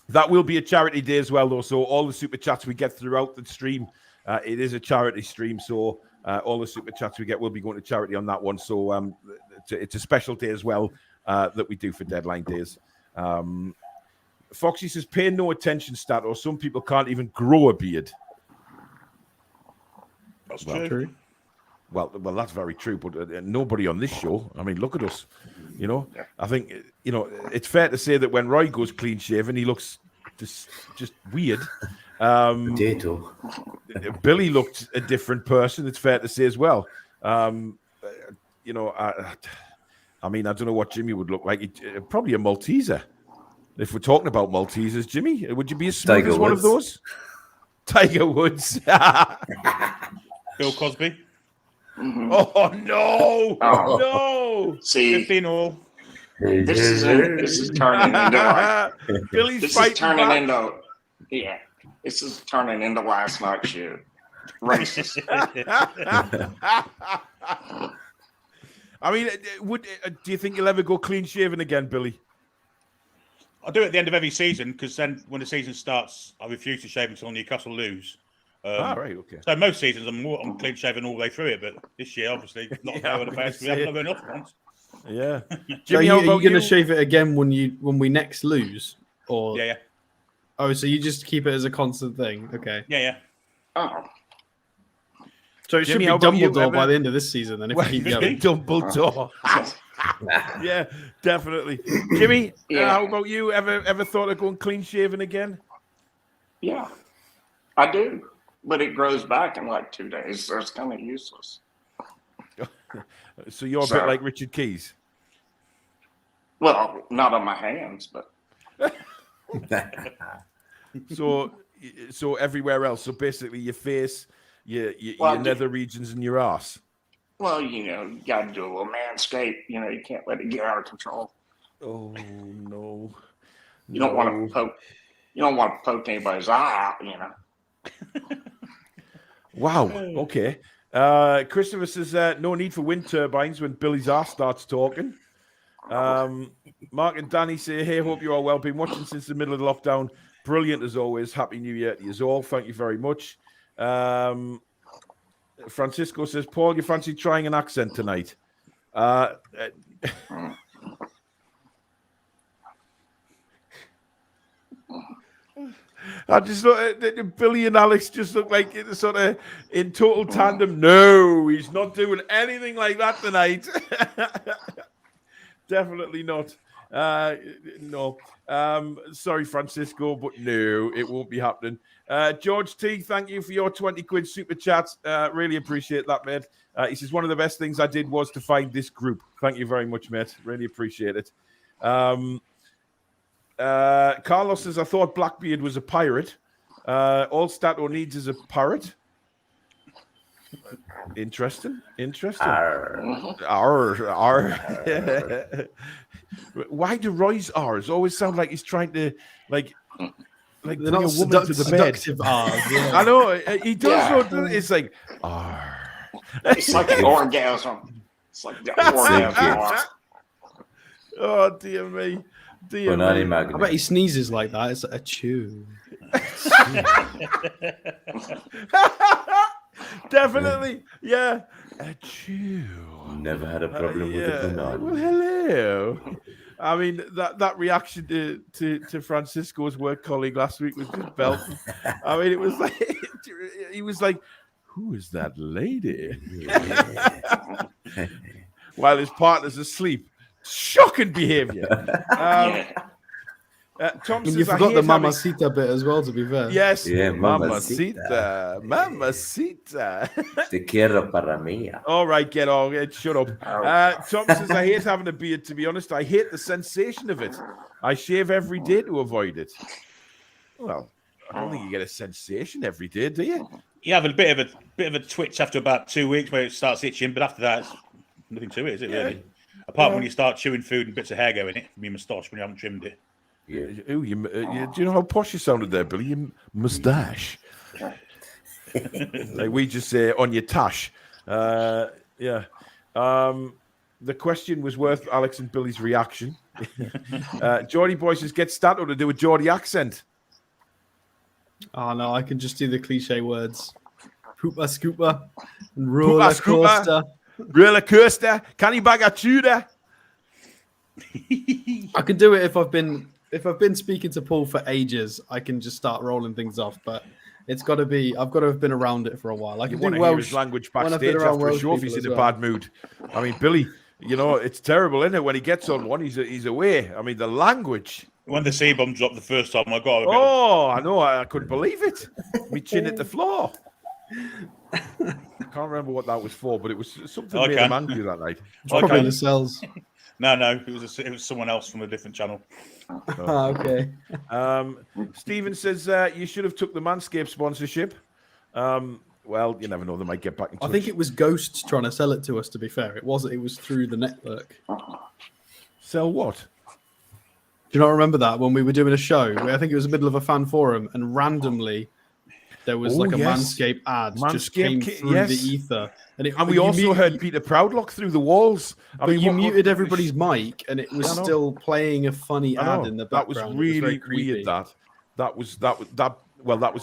That will be a charity day as well, though. So all the super chats we get throughout the stream, it is a charity stream. So all the super chats we get will be going to charity on that one. So it's a special day as well that we do for deadline days. Foxy says, pay no attention, stat, or some people can't even grow a beard. That's true. Well, that's very true. But nobody on this show. I mean, look at us. I think it's fair to say that when Roy goes clean shaven, he looks just weird. Potato. Billy looked a different person. It's fair to say as well. I mean, I don't know what Jimmy would look like. Probably a Malteser. If we're talking about Maltesers, Jimmy, would you be as smooth as one of those? Tiger Woods. Bill Cosby. Mm-hmm. Oh no! Oh no! See, 15 all. This is turning into Billy's this fighting is turning back. into this is turning into last night's show. Racist. I mean, do you think you'll ever go clean shaven again, Billy? I'll do it at the end of every season, because then when the season starts, I refuse to shave until Newcastle lose. Right, okay. So most seasons I'm clean shaven all the way through it, but this year obviously not going the best. We haven't got enough once. Yeah. Jimmy, are you going to shave it again when we next lose? Or yeah. Oh, so you just keep it as a constant thing? Okay. Yeah. Oh. So it Jimmy, should be how about Dumbledore by the end of this season, then, if we keep going. Dumbledore. Yeah, definitely. Jimmy, how about you? Ever thought of going clean shaven again? Yeah, I do. But it grows back in like 2 days, so it's kind of useless. So you're a bit like Richard Keys? Well, not on my hands, but... So everywhere else. So basically your face, your nether regions, and your ass. Well, you got to do a little manscape. You can't let it get out of control. Oh no! You don't want to poke. You don't want to poke anybody's eye out. Wow. Okay. Christopher says no need for wind turbines when Billy's ass starts talking. Mark and Danny say, hey, hope you're all well. Been watching since the middle of the lockdown. Brilliant as always. Happy New Year to you all. Thank you very much. Francisco says, Paul, you fancy trying an accent tonight? I just look Billy and Alex just look like it's sort of in total tandem. No, he's not doing anything like that tonight. Definitely not. No. Sorry, Francisco, but no, it won't be happening. George T, thank you for your 20 quid super chat. Really appreciate that, mate. He says, one of the best things I did was to find this group. Thank you very much, mate. Really appreciate it. Carlos says, I thought Blackbeard was a pirate. All Stato needs is a parrot. Interesting. R. Why do Roy's R's always sound like he's trying to like bring a woman to the bed? R's, yeah. I know he does. Yeah. It's like R. It's like an orgasm. It's like the orgasm. Oh dear me. I bet he sneezes like that. It's a chew. Definitely, yeah. A chew. Never had a problem with a banana. Well, hello. I mean, that reaction to Francisco's work colleague last week was just belting. I mean, it was like he was like, "Who is that lady?" While his partner's asleep. Shocking behavior. Tom You says, forgot the mamacita bit as well, to be fair. Yes, Yeah, mamacita. Te quiero para mí. All right, get on. Shut up. Tom says, I hate having a beard, to be honest. I hate the sensation of it. I shave every day to avoid it. Well, I don't think you get a sensation every day, do you? You have a bit of a twitch after about 2 weeks where it starts itching, but after that, it's nothing to it, is it, really? Apart from when you start chewing food and bits of hair go in it from your moustache when you haven't trimmed it. Yeah. Ooh, do you know how posh you sounded there, Billy? Your moustache. Like we just say on your tash. Yeah. The question was worth Alex and Billy's reaction. Geordie Boy says, get Stato to do a Geordie accent. Oh, no, I can just do the cliche words. Poopa scooper and roller coaster. Roller coaster. Can you bag a Tudor? I can do it if I've been speaking to Paul for ages. I can just start rolling things off, but it's got to be. I've got to have been around it for a while. I can do Welsh. Hear his language backstage after a show if he's in a bad mood. I mean, Billy, it's terrible, isn't it? When he gets on one, he's away. I mean, the language. When the C-bomb dropped the first time, I got. I know. I couldn't believe it. Me chin at the floor. I can't remember what that was for, but it was something made him angry that night. Probably the cells. No, it was someone else from a different channel. Okay. Stephen says you should have took the Manscaped sponsorship. Well, you never know; they might get back in touch. I think it was Ghosts trying to sell it to us. To be fair, it wasn't. It was through the network. Sell what? Do you not remember that when we were doing a show? I think it was the middle of a fan forum, and randomly there was a Manscaped ad just came through the ether, and we also heard Peter Proudlock through the walls. You muted everybody's mic, and it was still playing a funny ad in the background. That was really weird. That was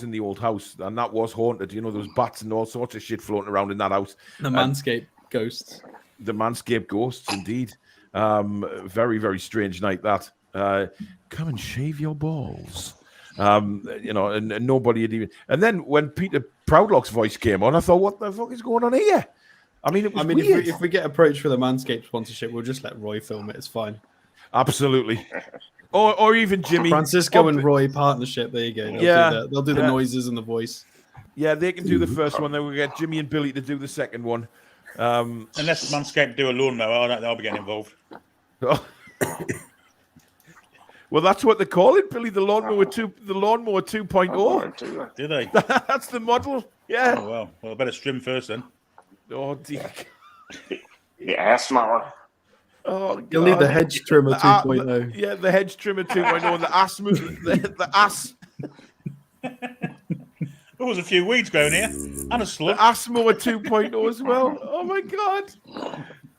in the old house, and that was haunted. There was bats and all sorts of shit floating around in that house. The Manscaped ghosts. The Manscaped ghosts, indeed. Very, very strange night that. Come and shave your balls. And nobody had even. And then when Peter Proudlock's voice came on, I thought, what the fuck is going on here? I mean, it was weird. If we get approached for the Manscaped sponsorship, we'll just let Roy film it. It's fine. Absolutely. Or even Jimmy. Francisco and Roy partnership. There you go. They'll do the noises and the voice. Yeah, they can do the first one. Then we'll get Jimmy and Billy to do the second one. Unless Manscaped do a lawnmower, I'll be getting involved. Well, that's what they call it, Billy. The lawnmower 2.0. Do they? That's the model. Yeah. Oh, well, I better trim first then. Oh dear. The ass mower. Oh, God. You'll need the hedge trimmer 2.0. Yeah, the hedge trimmer 2.0. The ass. The ass. There was a few weeds growing here, and a slug. The ass mower 2.0 as well. Oh my God.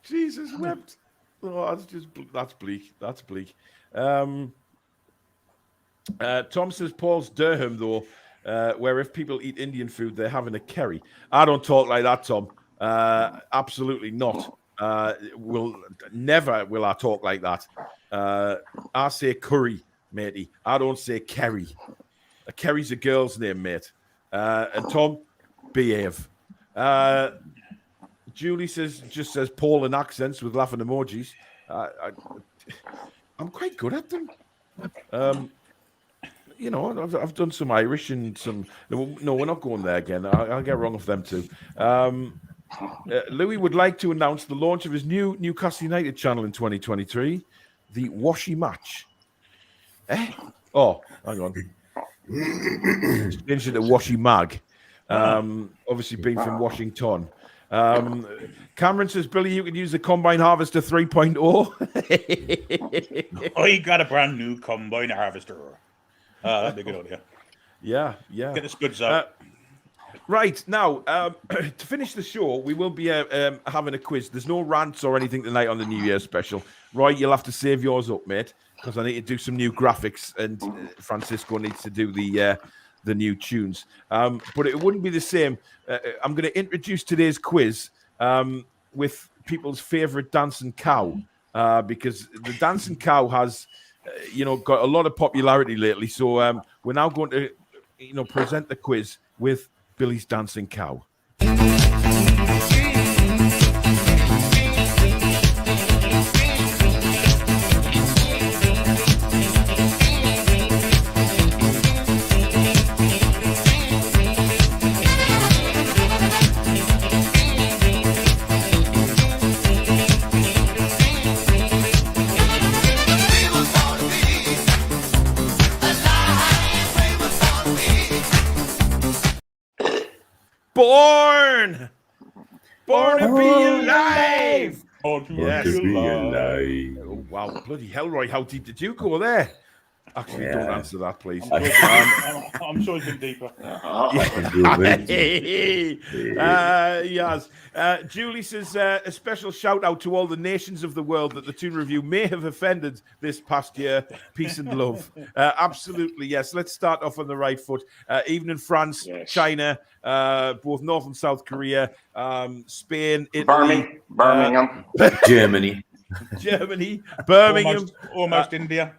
Jesus wept. Oh, that's bleak. That's bleak. Tom says Paul's Durham, though, where if people eat Indian food, they're having a curry. I don't talk like that, Tom. Absolutely not. Never will I talk like that. I say curry, matey. I don't say curry. A curry's a girl's name, mate. And Tom, behave. Julie says Paul in accents with laughing emojis. I'm quite good at them. I've done some Irish and some. No, we're not going there again. I'll get wrong with them too. Louis would like to announce the launch of his new Newcastle United channel in 2023, the Washy Match. Oh, hang on. Changed it to Washy Mag. Obviously being from Washington. Cameron says, Billy, you can use the Combine Harvester 3.0. Oh, you got a brand new Combine Harvester. That'd be a good idea. Yeah. Get the spuds out. Right, now, to finish the show, we will be having a quiz. There's no rants or anything tonight on the New Year special. Roy, you'll have to save yours up, mate, because I need to do some new graphics, and Francisco needs to do the new tunes. But it wouldn't be the same. I'm going to introduce today's quiz with people's favourite dancing cow, because the dancing cow has, got a lot of popularity lately. So we're now going to, present the quiz with Billy's dancing cow. Born to be alive. Born to Yes. be alive. Oh, wow, bloody hell, Roy! How deep did you go there? Actually, don't answer that, please. I'm sure it's been deeper. Yes. Julie says a special shout out to all the nations of the world that the Toon Review may have offended this past year. Peace and love. Absolutely, yes. Let's start off on the right foot. Even in France, China, both North and South Korea, Spain, Italy, Birmingham, Germany, Birmingham, almost India.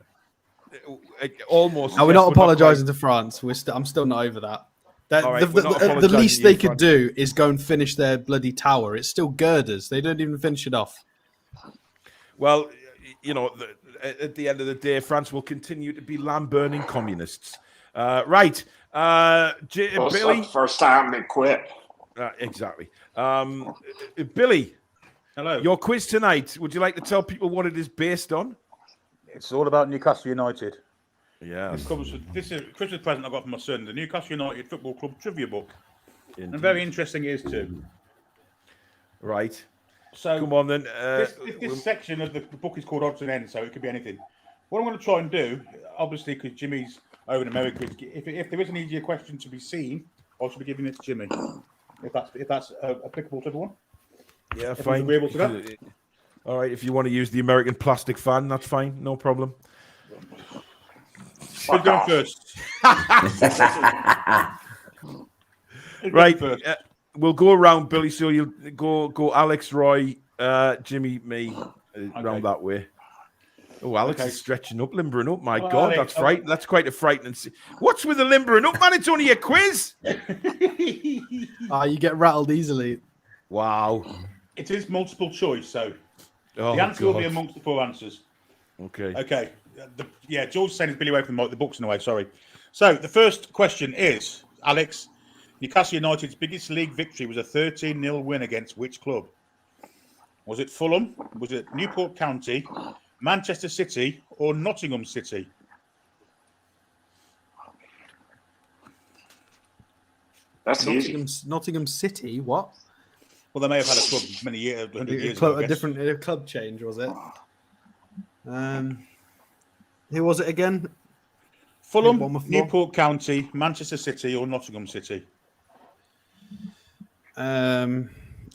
Almost. We're not apologising to France. I'm still not over that. The least they could do is go and finish their bloody tower. It's still girders. They don't even finish it off. Well, you know, at the end of the day, France will continue to be lamb-burning communists. Right. Billy. First time they quit. Exactly. Billy. Hello. Your quiz tonight. Would you like to tell people what it is based on? It's all about Newcastle United. Yeah. This is a Christmas present I got from my son, the Newcastle United Football Club trivia book. Indeed. And very interesting it is too. Right. So come on then. This section of the book is called Odds and Ends, so it could be anything. What I'm going to try and do, obviously, because Jimmy's over in America, if there is an easier question to be seen, I should be giving it to Jimmy. If that's applicable to everyone. Yeah, fine. Agreeable to that? All right, if you want to use the American plastic fan, that's fine, no problem. Who's going first? Right, we'll go around, Billy. So you'll go Alex, Roy, Jimmy, me, round that way. Oh, Alex is stretching up, limbering up. My God, Alex, that's quite a frightening. What's with the limbering up, man? It's only a quiz. You get rattled easily. Wow. It is multiple choice, so the answer will be amongst the four answers. Okay. George's saying it's Billy away from the book's in the way, sorry. So the first question is, Alex, Newcastle United's biggest league victory was a 13-0 win against which club? Was it Fulham? Was it Newport County, Manchester City, or Nottingham City? That's Nottingham City, what? Well, they may have had a club many years, 100 years ago. A different club change, was it? Who was it again? Fulham, Newport County, Manchester City, or Nottingham City? I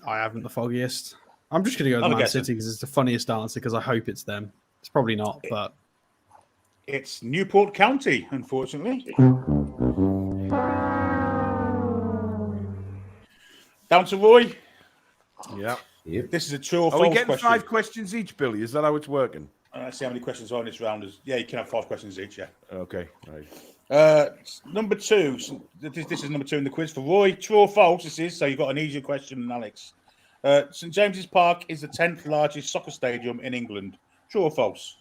haven't the foggiest. I'm just going to go with Man City because it's the funniest answer because I hope it's them. It's probably not, but... It's Newport County, unfortunately. Down to Roy. Yeah. Yep. This is a true or false question. Are we getting question. 5 questions each, Billy? Is that how it's working? Let's see how many questions are in this round. Yeah, you can have 5 questions each, yeah. Okay, right. Number 2. This is number 2 in the quiz for Roy. True or false, this is, so you've got an easier question than Alex. St James's Park is the 10th largest soccer stadium in England. True or false?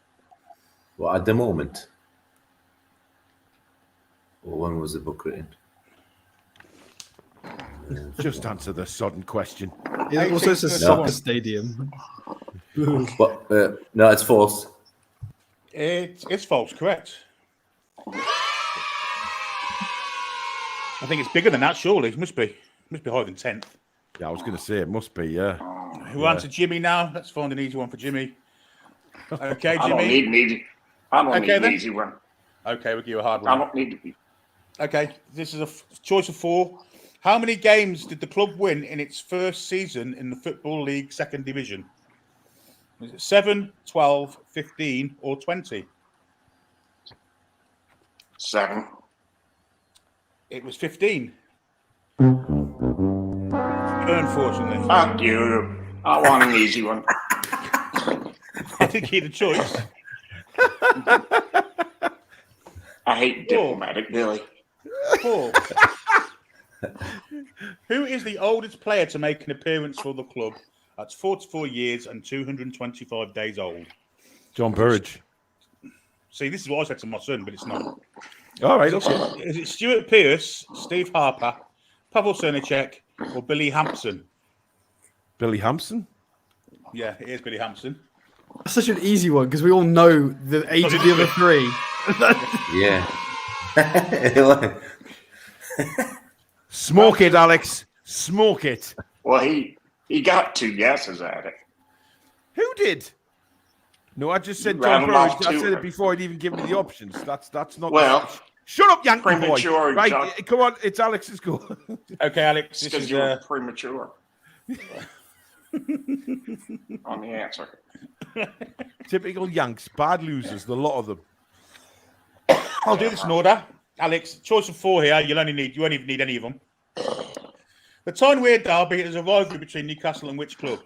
Well, at the moment. Or when was the book written? Just answer the sodden question. It also says soccer stadium. But, no, it's false. It's false, correct. I think it's bigger than that, surely. It must be higher than 10th. Yeah, I was going to say it must be, yeah. Who answered Jimmy now? Let's find an easy one for Jimmy. Okay, Jimmy. I don't need an easy one. Okay, we'll give you a hard one. I don't need to be. Okay, this is a choice of 4. How many games did the club win in its first season in the Football League Second Division? Was it 7, 12, 15, or 20? 7. It was 15. Unfortunately. Fuck you. I want an easy one. I think you had a choice. I hate diplomatic Billy. 4. Who is the oldest player to make an appearance for the club? That's 44 years and 225 days old. John Burridge. See, this is what I said to my son, but it's not. All right, Is it Stuart Pearce, Steve Harper, Pavel Cernicek, or Billy Hampson? Billy Hampson? Yeah, it is Billy Hampson. That's such an easy one because we all know the age of the other 3. Yeah. Smoke it, Alex. Smoke it. Well, he got 2 guesses at it. Who did? No, I just said You John rattled Burridge. off I 2. said it before I'd even given me the options. That's not. Well, shut up, Yankee boy. premature, Right, John. come on. It's Alex's goal. Okay, Alex. Because you were premature on the answer. Typical Yanks, bad losers, the lot of them. I'll do this in order. Alex, choice of 4 here. You won't even need any of them. The Tyne Weir derby is a rivalry between Newcastle and which club?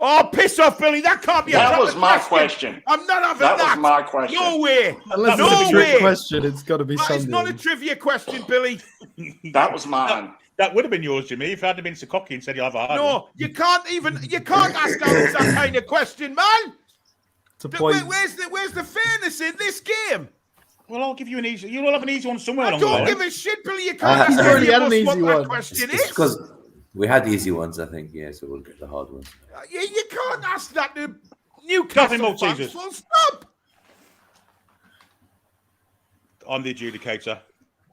Oh, piss off, Billy. That can't be a That was proper my question. I'm not having That that. was my question. No way. Unless no it's a trick way. question, it's got to be That is not a Sunderland. trivia question, Billy. That was mine. That would have been yours, Jimmy, if you hadn't been so cocky and said you have a hard one. No, you can't ask Alex that kind of question, man. Where's the fairness in this game? Well, I'll give you an easy. You'll have an easy one somewhere I along the don't line. give a shit, Billy. You can't ask already had an any of us easy what that one. question It's is. because we had easy ones, I think. Yeah, so we'll get the hard ones. You can't ask that to Nothing Newcastle more, fans. Jesus. Full stop. I'm the adjudicator.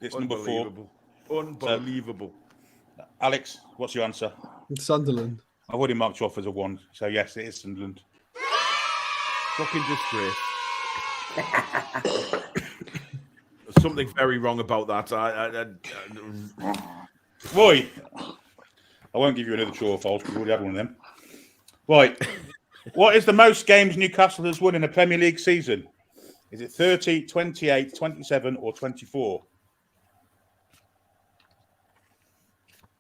It's number 4. Unbelievable. Alex, what's your answer? It's Sunderland. I've already marked you off as a 1, so yes, it is Sunderland. Fucking disgrace. There's something very wrong about that. Roy, I won't give you another true or false because we already had one of them. Right. What is the most games Newcastle has won in a Premier League season? Is it 30, 28, 27 or 24?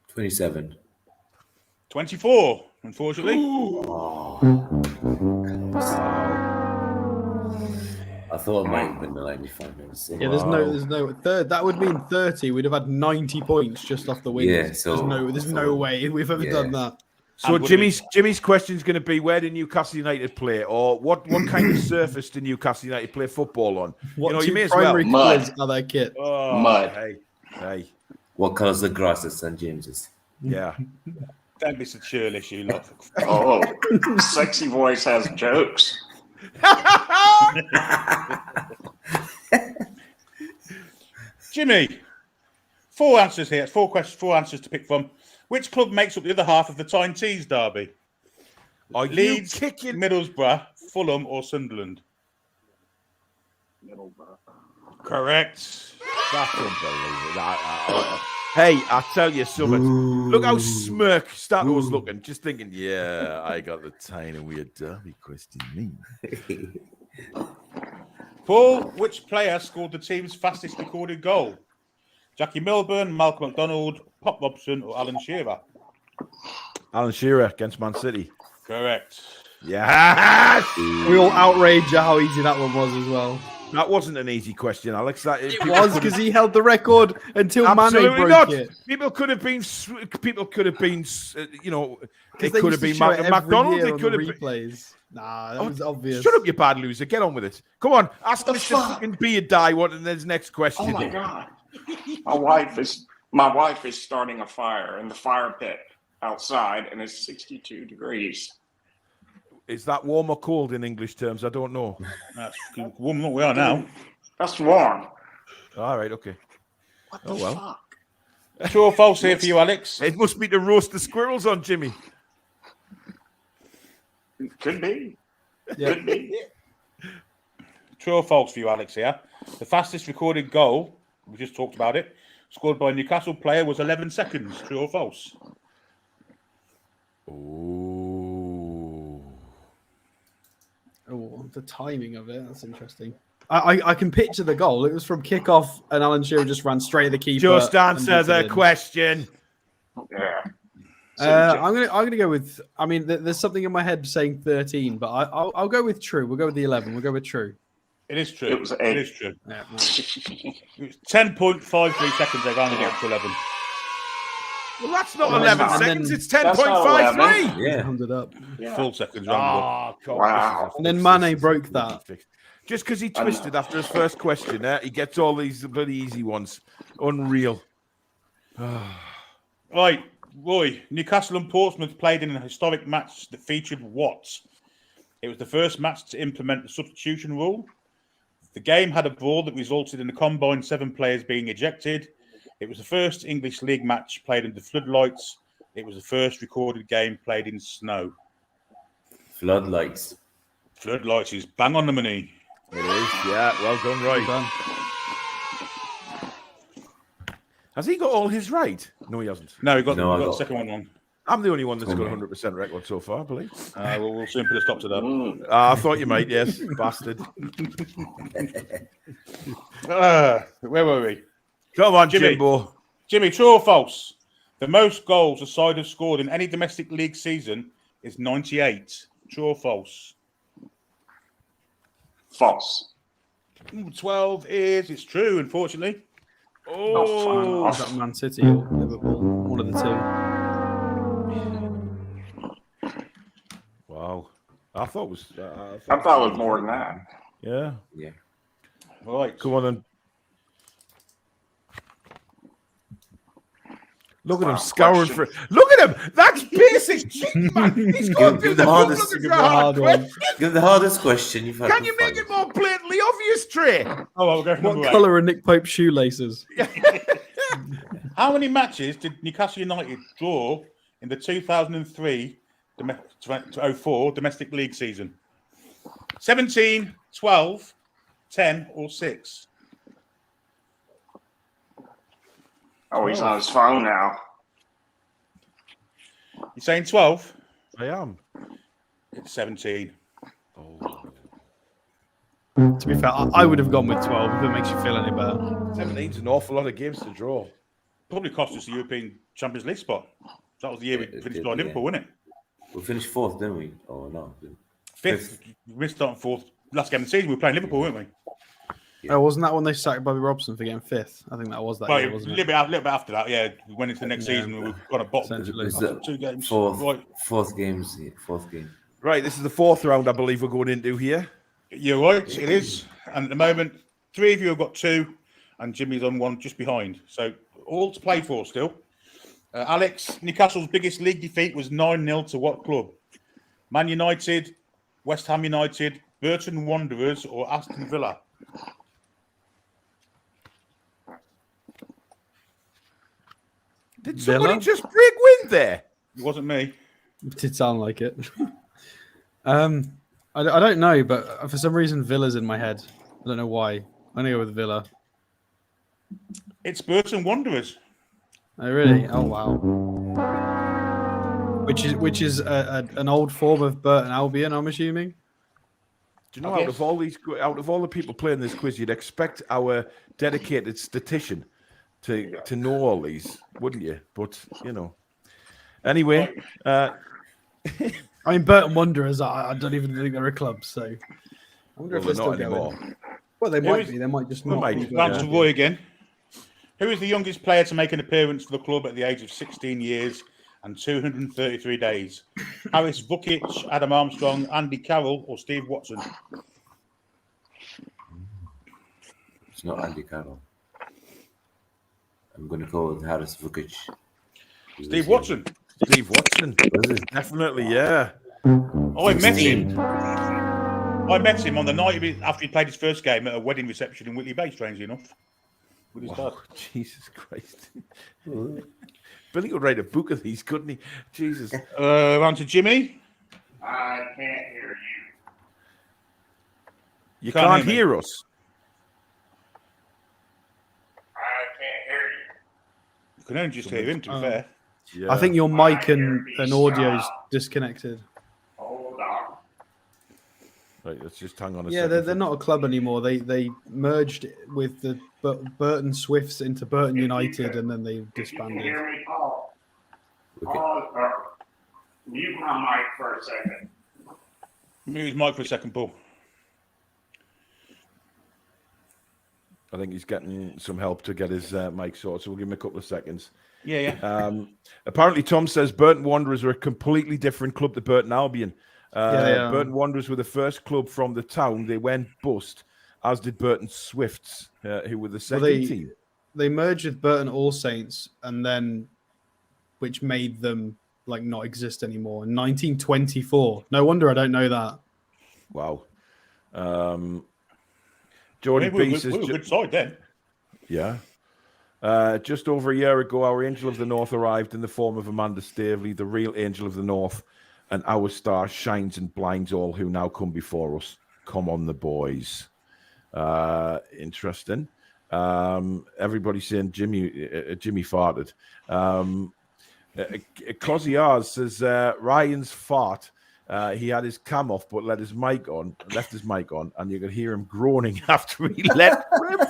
27. 24, unfortunately. I thought it might have been the 95. Yeah, there's no third. That would mean 30. We'd have had 90 points just off the win. Yeah, so there's no way we've ever done that. So Jimmy's question is going to be, where do Newcastle United play, or what kind of surface do Newcastle United play football on? What you may as primary well. colours are their kit? Oh, Mud. Hey. What colour's the grass at St James's? Yeah. Don't be so churlish, you lot. Oh, sexy voice has jokes. Jimmy, 4 answers here. 4 questions, 4 answers to pick from. Which club makes up the other half of the Tyne Tees derby? Are Leeds, you kicking? Middlesbrough, Fulham, or Sunderland? Middlesbrough. Correct. That's unbelievable. Hey, I tell you something. Look how smirk Stato was looking, just thinking, yeah, I got the Tyne and Weir derby question. Me. Paul, which player scored the team's fastest recorded goal? Jackie Milburn, Malcolm McDonald, Pop Robson, or Alan Shearer? Alan Shearer against Man City. Correct. Yes! We all outraged at how easy that one was as well. That wasn't an easy question, Alex. It was because he held the record until Mane Absolutely broke not. it. People could have been, you know, it They could have used been to show it every McDonald. year It on could the have been. replays. Nah, that was obvious. Shut up, you bad loser. Get on with it. Come on, ask Mr. fucking Beard Die what and his next question. Oh my God. My wife is starting a fire in the fire pit outside, and it's 62 degrees. Is that warm or cold in English terms? I don't know. That's warm what we are now. That's warm. All right, okay. What the fuck? True or false here for you, Alex? It must be to roast the squirrels on Jimmy. Could be. Yeah. Could be. True or false for you, Alex, here? The fastest recorded goal, we just talked about it, scored by a Newcastle player was 11 seconds. True or false? Oh, the timing of it. That's interesting. I can picture the goal. It was from kickoff, and Alan Shearer just ran straight at the keeper. Just answer and beat it the in. question. Yeah. I'm gonna go with. I mean, there's something in my head saying 13, but I'll go with true. We'll go with the 11. We'll go with true. It is true. It was 8. It is true. Yeah, It was 10.53 seconds. They rounded it up to 11. Well, that's not And 11 then- seconds. It's That's not 10.53. Yeah. rounded up. Yeah. Full seconds rounded up. Oh, God, Wow. And then Mane broke that. Just because he twisted after his first question, he gets all these bloody easy ones. Unreal. Right, Roy. Newcastle and Portsmouth played in a historic match that featured what? It was the first match to implement the substitution rule. The game had a brawl that resulted in a combined 7 players being ejected. It was the first English League match played under floodlights, It was the first recorded game played in snow. Floodlights. Floodlights is bang on the money. It is, yeah. Well done, Roy. Well done. Has he got all his right? No, he hasn't. No, he got the second one wrong. I'm the only one that's got 100% record so far, I believe. Well, we'll soon put a stop to that. I thought you might, yes, bastard. Where were we? Come on, Jimmy. Jimbo. Jimmy, true or false? The most goals a side has scored in any domestic league season is 98. True or false? False. 12 is. It's true, unfortunately. Oh, is that Man City or Liverpool? One of the two. Wow. I thought it was. I thought it was more than that. Yeah. Yeah. All right. Come on then. Look at him scouring for it. Look at him. That's basic cheating, man. He's going through the hardest question. Give the hardest question you've had. Can you make it more blatantly obvious, Trey? Oh, well, we'll go from What number colour are Nick Pope's shoelaces? How many matches did Newcastle United draw in the 2003-04 domestic league season? 17, 12, 10, or 6? Oh, he's on his phone now. You saying 12? I am. It's 17. To be fair, I would have gone with 12 if it makes you feel any better. 17's an awful lot of games to draw. Probably cost us the European Champions League spot. That was the year we finished by Liverpool, wasn't it? We finished fourth, didn't we? Oh, no. Fifth. We missed out on fourth. Last game of the season, we were playing Liverpool, weren't we? Oh, wasn't that when they sacked Bobby Robson for getting fifth? I think that was that Well, year, a wasn't little it? bit after that, yeah. We went into the next season and we've got a bottom. Essentially. After 2 games. Fourth game. Right, this is the fourth round, I believe, we're going into here. You're right, it is. And at the moment, 3 of you have got 2, and Jimmy's on 1 just behind. So all to play for still. Alex, Newcastle's biggest league defeat was 9-0 to what club? Man United, West Ham United, Burton Wanderers, or Aston Villa? Did somebody just break wind there? It wasn't me. It did sound like it. I don't know, but for some reason, Villa's in my head. I don't know why. I'm going to go with Villa. It's Burton Wanderers. Oh, really? Oh, wow. Which is an old form of Burton Albion, I'm assuming. Do you know, out of all the people playing this quiz, you'd expect our dedicated statistician to know all these, wouldn't you? But you know, anyway. I mean, Burton Wanderers. I don't even think they're a club, so I wonder if they're still anymore. going. Well, they might be. They might just not. Round to Roy again. Who is the youngest player to make an appearance for the club at the age of 16 years and 233 days? Harris Vukic, Adam Armstrong, Andy Carroll, or Steve Watson? It's not Andy Carroll. I'm going to go with Harris Vukic. Steve Watson. Steve Watson. Definitely, yeah. I met him on the night after he played his first game at a wedding reception in Whitley Bay, strangely enough. With his dad. Jesus Christ. Billy could write a book of these, couldn't he? Jesus. On to Jimmy. I can't hear you. You can't hear us. I can't hear you. You can only just hear him, to be fair. Yeah. I think your mic and audio's disconnected. Hold on. Right, let's just hang on a second. Yeah, they're not a club anymore. They merged with the Burton Swifts into Burton United, and then they disbanded. Can you hear me, Paul? Paul, mute my mic for a second. Mute his mic for a second, Paul. I think he's getting some help to get his mic sorted, so we'll give him a couple of seconds. Yeah. Apparently, Tom says Burton Wanderers are a completely different club to Burton Albion. Burton Wanderers were the first club from the town. They went bust, as did Burton Swifts, who were the second team. They merged with Burton All Saints, and then which made them like not exist anymore in 1924. No wonder I don't know that. Wow. Jordy B says we were a good side then. Yeah. Just over a year ago, our Angel of the North arrived in the form of Amanda Stavely, the real Angel of the North, and our star shines and blinds all who now come before us. Come on, the boys. Interesting. Everybody's saying Jimmy farted. Cosiars says Ryan's fart. He had his cam off, but left his mic on, and you could hear him groaning after he let rip.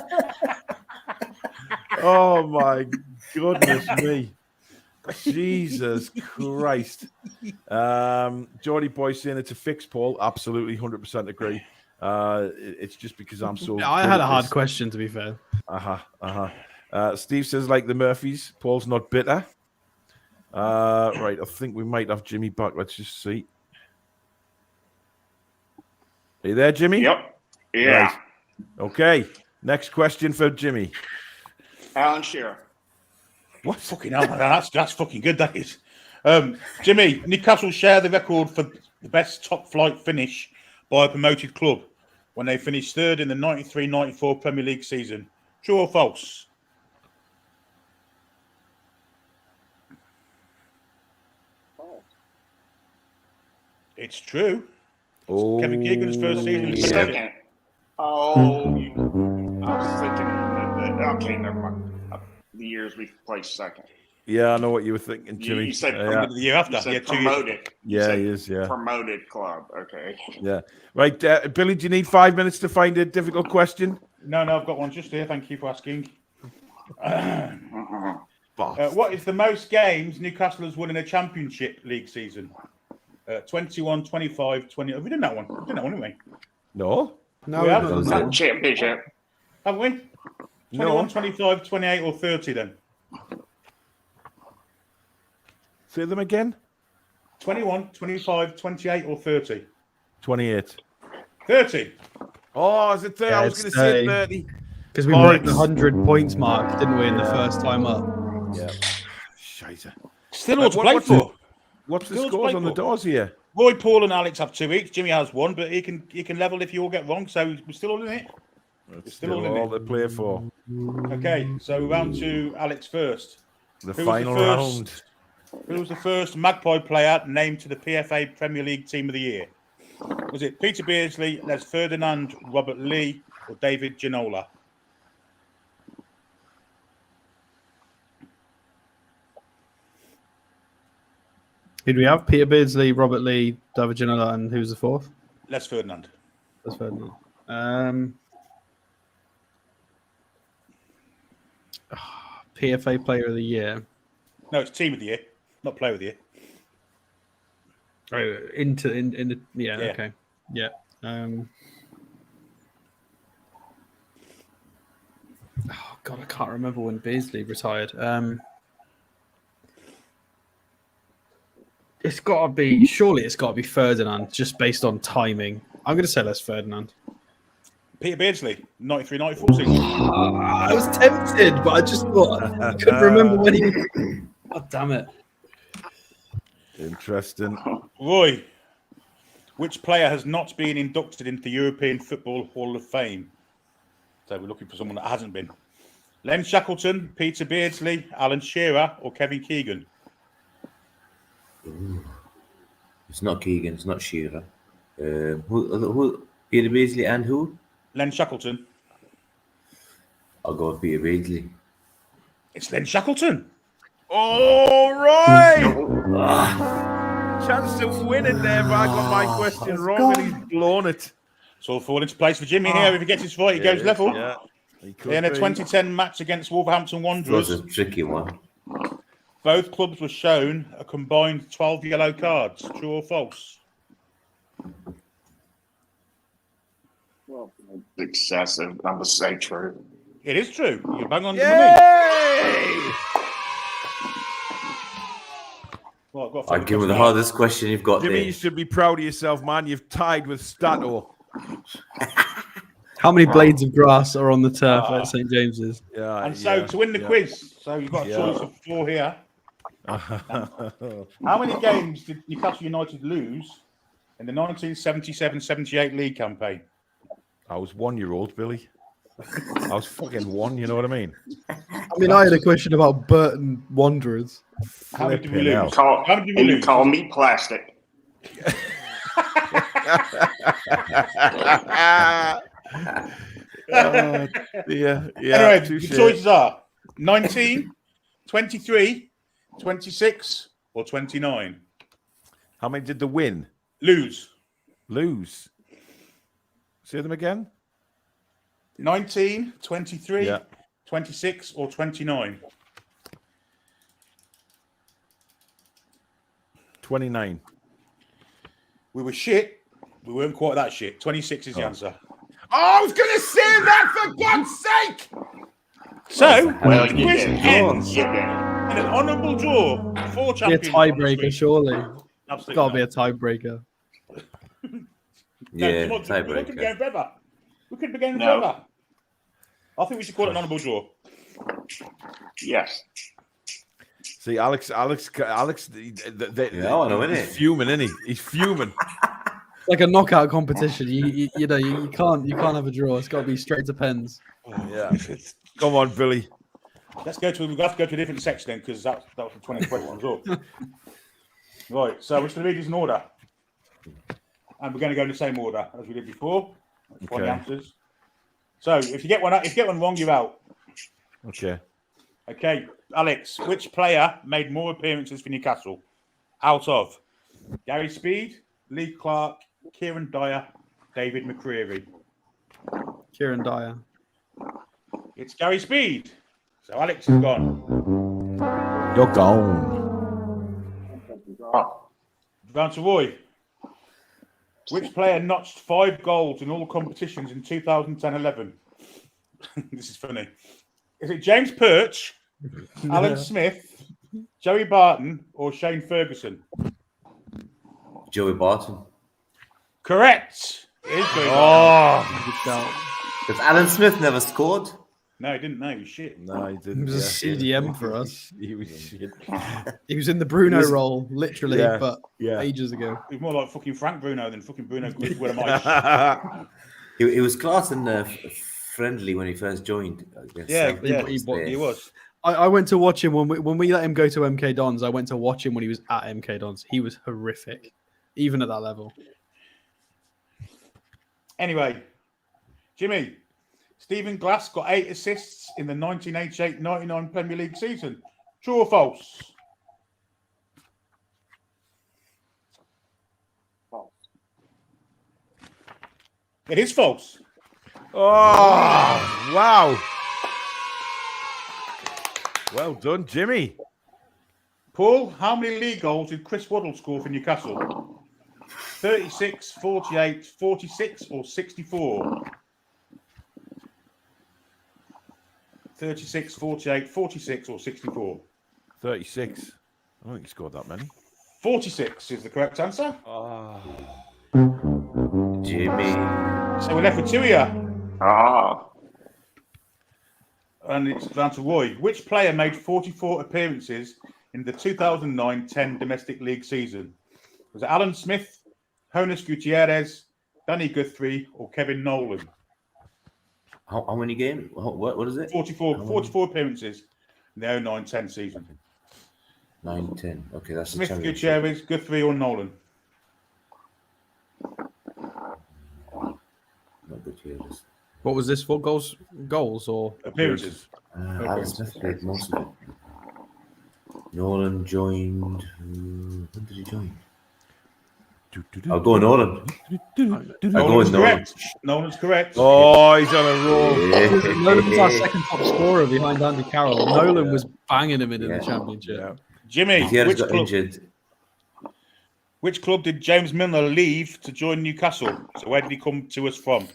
Oh my goodness me. Jesus Christ. Geordie Boy saying it's a fix, Paul. Absolutely 100% agree. It's just because I'm so I had a hard question, to be fair. Steve says like the Murphys. Paul's not bitter. Right, I think we might have Jimmy back. Let's just see. Are you there, Jimmy? Yep. Yeah. Right. Okay. Next question for Jimmy. Alan Shearer. What fucking hell? That's fucking good. That is. Jimmy, Newcastle share the record for the best top flight finish by a promoted club when they finished third in the 93-94 Premier League season. True or false? It's true. Oh, Kevin Keegan's first season. Second. Oh, I was thinking. Okay, never mind. The years we placed second. Yeah, I know what you were thinking, Jimmy. You said the year after. You said 2 years. promoted. Yeah, he is. Yeah, promoted club. Okay. Yeah. Right, Billy. Do you need 5 minutes to find a difficult question? No, I've got one just here. Thank you for asking. What is the most games Newcastle has won in a Championship League season? 21, 25, 20. Have we done that one? We've done that one, haven't we? No. We have. Not championship. Have we? 21, 25, 28, or 30 then? Say them again. 21, 25, 28, or 30? 28. 30. Oh, is it 30? I was going to say 30. Because we broke the 100 points mark, didn't we, in the first time up? Yeah. Scheiße. Still all to play for. What's the scores on the doors here? Roy, Paul, and Alex have 2 each. Jimmy has 1, but he can level if you all get wrong. So we're still all in it. It's still all to play for. Okay, so round to Alex first. The final round. Who was the first Magpie player named to the PFA Premier League Team of the Year? Was it Peter Beardsley, Les Ferdinand, Robert Lee, or David Ginola? Who do we have? Peter Beardsley, Robert Lee, David Ginola, and who's the fourth? Les Ferdinand. Les Ferdinand. PFA Player of the Year. No, it's Team of the Year, not Player of the Year. Oh, yeah, okay. Yeah. Oh God, I can't remember when Beardsley retired. It's got to be Ferdinand, just based on timing. I'm going to say Les Ferdinand. Peter Beardsley, 93-94 season. I was tempted, but I just thought I couldn't remember when he. God damn it! Interesting. Roy, which player has not been inducted into the European Football Hall of Fame? So we're looking for someone that hasn't been. Len Shackleton, Peter Beardsley, Alan Shearer, or Kevin Keegan? Ooh. It's not Keegan. It's not Shearer. Who? Peter Beardsley and who? Len Shackleton. I'll go with Peter Beardsley. It's Len Shackleton. All right. Chance to win it there, but I got my question wrong and he's blown it. It's all falling into place for Jimmy here. If he gets his right, he goes level. Yeah. In a 2010 match against Wolverhampton Wanderers. That was a tricky one. Both clubs were shown a combined 12 yellow cards. True or false? Well, excessive. I'm going to say true. It is true. You bang on the money. Well, I'll give you the hardest question you've got Jimmy, there. you should be proud of yourself, man. You've tied with Stato. How many blades of grass are on the turf at St James's? Yeah. And so to win the quiz, so you've got a choice of 4 here. How many games did Newcastle United lose in the 1977-78 league campaign? I was 1 year old, Billy. I was fucking 1, you know what I mean? I mean, I had a question about Burton Wanderers. How did we Flipping hell. lose? How did we And you lose? call me plastic. Yeah. Anyway, touche. the choices are 19, 23, 26, or 29. How many did the win? Lose. Say them again. 19, 23, Yeah. 26, or 29. 29. We were shit. We weren't quite that shit. 26 is the answer. Oh, I was going to say that for God's sake. So, Well, the you quiz did. ends You did. in an honourable draw. 4 Be a champions. tiebreaker, surely. Absolutely. Got to be a tiebreaker. Yeah, We could be tiebreaker. going forever. We could be going No. forever. I think we should call it an honourable draw. Yes. See, Alex. Yeah, I want to win He's it. fuming, isn't he? He's fuming. It's like a knockout competition. You know, you can't have a draw. It's got to be straight to pens. Yeah. Come on, Billy. Let's go to. We've got to go to a different section then, because that was the 20 questions as well. Right. So we're just going to read these in order, and we're going to go in the same order as we did before. Find the answers. So if you get one wrong, you're out. Okay. Okay, Alex. Which player made more appearances for Newcastle? Out of Gary Speed, Lee Clark, Kieran Dyer, David McCreary. Kieran Dyer. It's Gary Speed. So Alex is gone. You're gone. Down to Roy. Which player notched 5 goals in all competitions in 2010-11? This is funny. Is it James Perch, Alan Smith, Joey Barton, or Shane Ferguson? Joey Barton. Correct. It is Joey Oh. Barton. Because Alan Smith never scored. No, he didn't. No, he was shit. No, he He didn't. was a CDM for us. He was shit. He was in the Bruno role, literally, Yeah, but yeah. ages ago. He was more like fucking Frank Bruno than fucking Bruno Guimaraes. He was class and friendly when he first joined. Yeah, he was. I went to watch him when we let him go to MK Dons. I went to watch him when he was at MK Dons. He was horrific, even at that level. Anyway, Jimmy, Stephen Glass got 8 assists in the 1988-99 Premier League season. True or false? False. It is false. Oh, wow. Well done, Jimmy. Paul, how many league goals did Chris Waddle score for Newcastle? 36, 48, 46, or 64? 36, 48, 46, or 64? 36. I don't think he scored that many. 46 is the correct answer. Jimmy. So we're left with 2 here. And it's down to Roy. Which player made 44 appearances in the 2009-10 domestic league season? Was it Alan Smith, Jonas Gutierrez, Danny Guthrie, or Kevin Nolan? How many games? What is it? 44 appearances in the 09-10 season. 9-10. Okay, that's Smith, the championship. Gutierrez, Guthrie, or Nolan? Not Gutierrez. What was this for? Goals or Appearances? Alan Smith played most of it. Nolan joined. When did he join? I'll go Nolan. Nolan's correct. Nolan's correct. Oh, he's on a roll. Nolan was our second top scorer behind Andy Carroll. Nolan was banging him in the championship. Yeah. Jimmy, Gutierrez got injured. Which club did James Milner leave to join Newcastle? So where did he come to us from?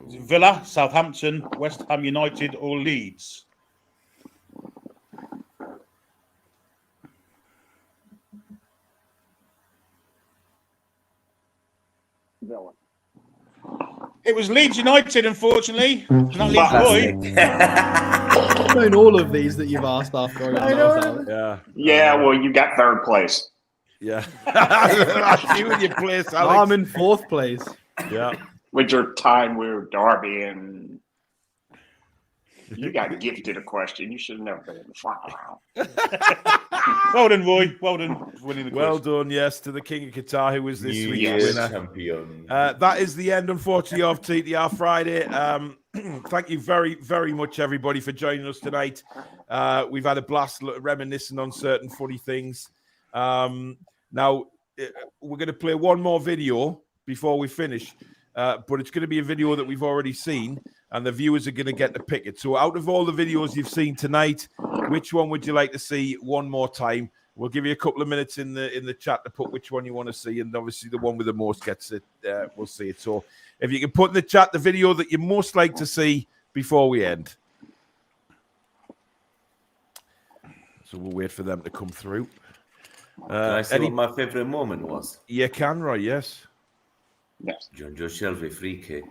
Was it Villa, Southampton, West Ham United, or Leeds? Villa. It was Leeds United, unfortunately. Not Leeds Boy. I've known all of these that you've asked after I got out. Yeah. Yeah, well, you got third place. Yeah. I see with your place, Alex. I'm in 4th place. Yeah. With your time with Derby and You got gifted a question. You should have never been in the final round. Well done, Roy. Well done for winning the quiz. Well done, yes, to the King of Qatar, who was this New week's Year's winner. champion. That is the end, unfortunately, of TTR Friday. Thank you very, very much, everybody, for joining us tonight. We've had a blast reminiscing on certain funny things. Now, we're going to play one more video before we finish, but it's going to be a video that we've already seen, and the viewers are going to get to pick it. So out of all the videos you've seen tonight, which one would you like to see one more time? We'll give you a couple of minutes in the chat to put which one you want to see, and obviously the one with the most gets it. We'll see it. So if you can put in the chat the video that you most like to see before we end. So we'll wait for them to come through. Can I say what my favourite moment was? You can, Roy, yes. Yes. John Joe Shelby free kick.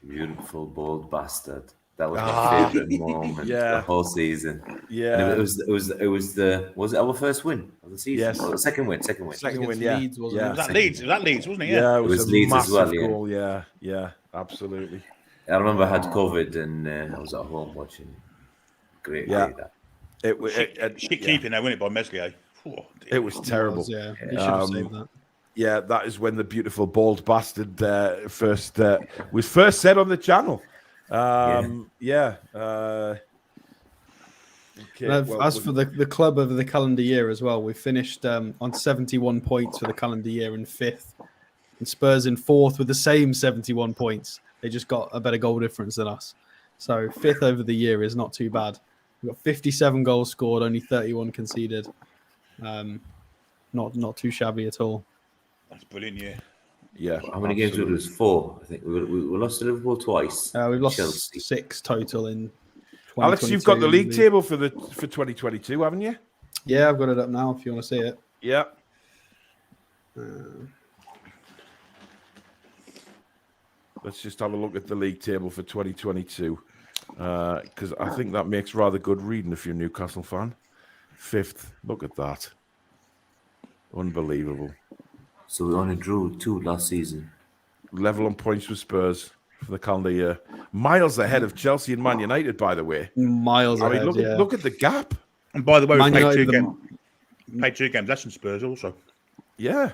Beautiful, bold bastard. That was my favourite moment the whole season. Yeah. And was it our first win of the season? Yes. Oh, second win. Second win, yeah. Leeds, wasn't yeah. it? Was that Leeds? Wasn't it? Yeah, it was a Leeds massive as well, yeah. goal. Yeah, absolutely. I remember I had COVID and I was at home watching. Great day, that. Keeping there, win it by Meslier. It was terrible. He should have saved that. Yeah, that is when the beautiful bald bastard was first said on the channel. Okay, as for the club over the calendar year as well, we finished on 71 points for the calendar year in 5th, and Spurs in 4th with the same 71 points. They just got a better goal difference than us. So 5th over the year is not too bad. We've got 57 goals scored, only 31 conceded. Not too shabby at all. That's brilliant, yeah. Yeah. How many games did we lose? 4. I think we lost to Liverpool twice. We've lost Chelsea. 6 total in 2022. Alex, you've got the league table for 2022, haven't you? Yeah, I've got it up now if you want to see it. Yeah. Let's just have a look at the league table for 2022, because I think that makes rather good reading if you're a Newcastle fan. 5th, look at that. Unbelievable. So we only drew 2 last season. Level on points with Spurs for the calendar year. Miles ahead of Chelsea and Man United, by the way. Miles ahead, look at the gap. And by the way, we played 2 games less than Spurs also. Yeah.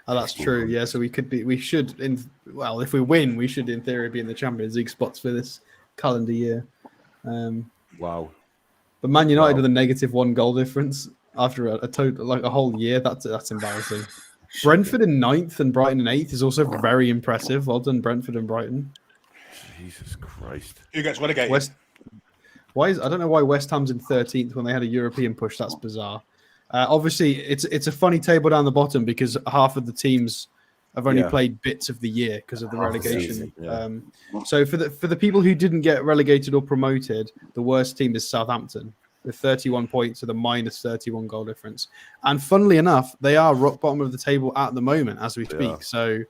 Oh, that's true. Yeah, so if we win, we should in theory be in the Champions League spots for this calendar year. Wow. But Man United with a -1 goal difference after a total like a whole year, that's embarrassing. Brentford in 9th and Brighton in 8th is also very impressive. Well done, Brentford and Brighton. Jesus Christ. Who gets relegated? I don't know why West Ham's in 13th when they had a European push. That's bizarre. Obviously, it's a funny table down the bottom because half of the teams have only played bits of the year because of the relegation. So for the people who didn't get relegated or promoted, the worst team is Southampton with 31 points with a -31 goal difference. And funnily enough, they are rock bottom of the table at the moment as we speak. So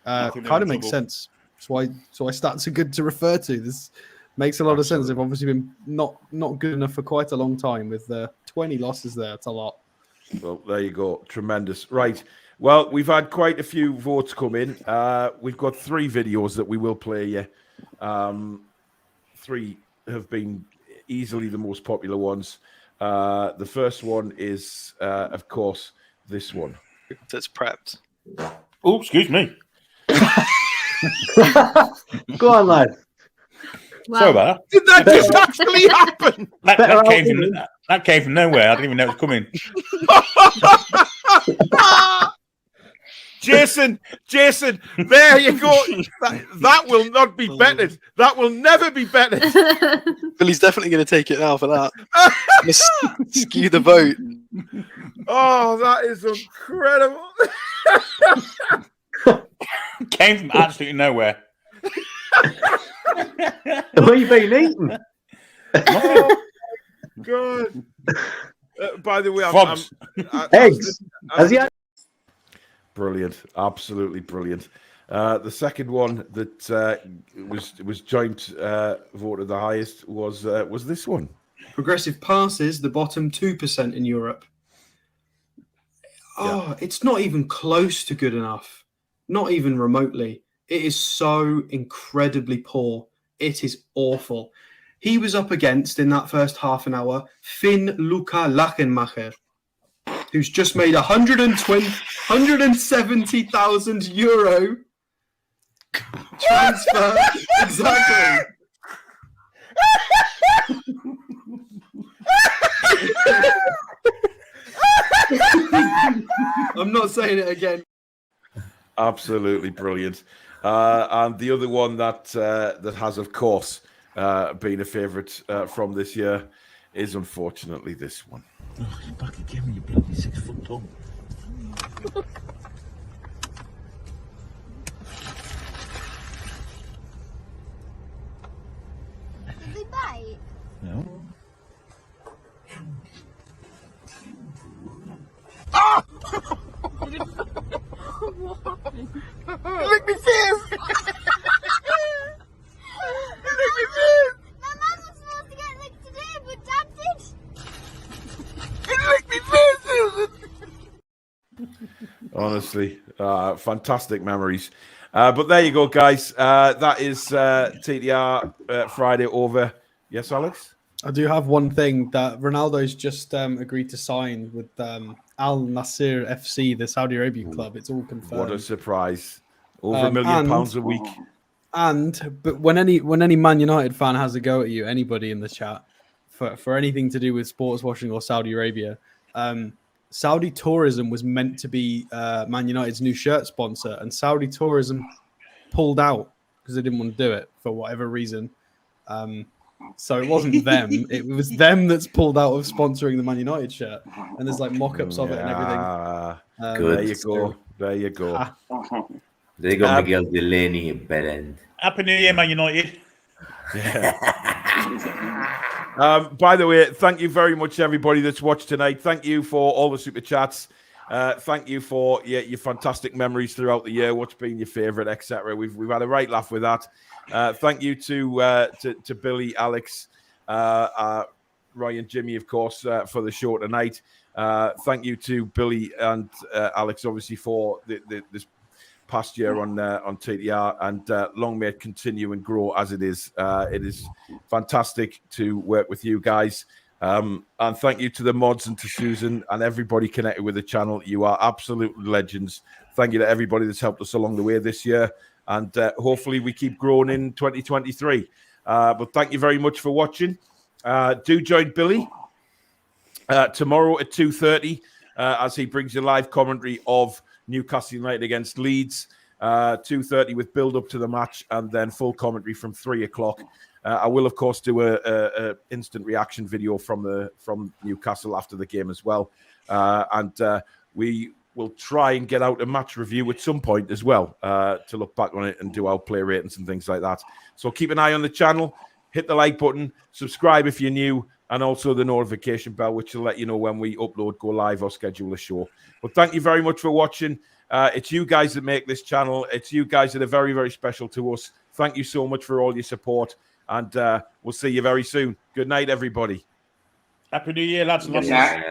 kind of makes sense. That's why stats are good to refer to. This makes a lot of sense. They've obviously been not good enough for quite a long time with 20 losses there. It's a lot. Well, there you go. Tremendous. Right. Well, we've had quite a few votes come in. We've got 3 videos that we will play you. 3 have been easily the most popular ones. The first one is, of course, this one. That's prepped. Oh, excuse me. Go on, lad. Wow. Sorry about that. Did that just actually happen? That came from nowhere. I didn't even know it was coming. Jason, there you go. That will not be betted. That will never be betted. Billy's definitely going to take it now for that. Skew the vote. Oh, that is incredible. Came from absolutely nowhere. Where you been eating? Oh, God. By the way, eggs. Has he had? Brilliant, absolutely brilliant. The second one that was joint voted the highest was this one. Progressive passes, the bottom 2% in Europe. It's not even close to good enough. Not even remotely. It is so incredibly poor. It is awful. he was up against in that first half an hour Finn Luca Lachenmacher, who's just made 170,000 euro transfer. Exactly. I'm not saying it again. Absolutely brilliant. And the other one that has, of course, been a favourite from this year is unfortunately this one. Oh, you fucking give me your bloody 6 foot tongue. Did they bite? No. Ah! Lick me fist! Lick me fist! My mom was supposed to get licked today, but Dad did. Lick me fist! Honestly, fantastic memories. But there you go, guys. That is TTR Friday over. Yes, Alex? I do have one thing that Ronaldo's just agreed to sign with Al Nasser FC, the Saudi Arabia club. It's all confirmed. What a surprise. Over £1 million a week. But when any Man United fan has a go at you, anybody in the chat, for anything to do with sports washing or Saudi Arabia, Saudi Tourism was meant to be Man United's new shirt sponsor, and Saudi Tourism pulled out because they didn't want to do it for whatever reason. So it wasn't them; it was them that's pulled out of sponsoring the Man United shirt. And there's like mock-ups of it and everything. There you go. There you go. There you go, Miguel Delaney in bed end. Happy New Year, Man United. By the way, thank you very much, everybody that's watched tonight. Thank you for all the super chats. Thank you for your fantastic memories throughout the year. What's been your favourite, etc. We've had a right laugh with that. Thank you to Billy, Alex, Roy, and Jimmy, of course, for the show tonight. Thank you to Billy and Alex, obviously, for this past year on TTR, and long may it continue and grow as it is. It is fantastic to work with you guys. And thank you to the mods and to Susan and everybody connected with the channel. You are absolute legends. Thank you to everybody that's helped us along the way this year. And hopefully we keep growing in 2023. But thank you very much for watching. Do join Billy tomorrow at 2:30 as he brings you live commentary of Newcastle United against Leeds. 2:30 with build up to the match, and then full commentary from 3 o'clock. I will, of course, do a instant reaction video from Newcastle after the game as well, and we will try and get out a match review at some point as well to look back on it and do our play ratings and things like that. So keep an eye on the channel, hit the like button, subscribe if you're new, and also the notification bell, which will let you know when we upload, go live, or schedule a show. But thank you very much for watching. It's you guys that make this channel. It's you guys that are very, very special to us. Thank you so much for all your support, and we'll see you very soon. Good night, everybody. Happy New Year, lads and Good lasses. night.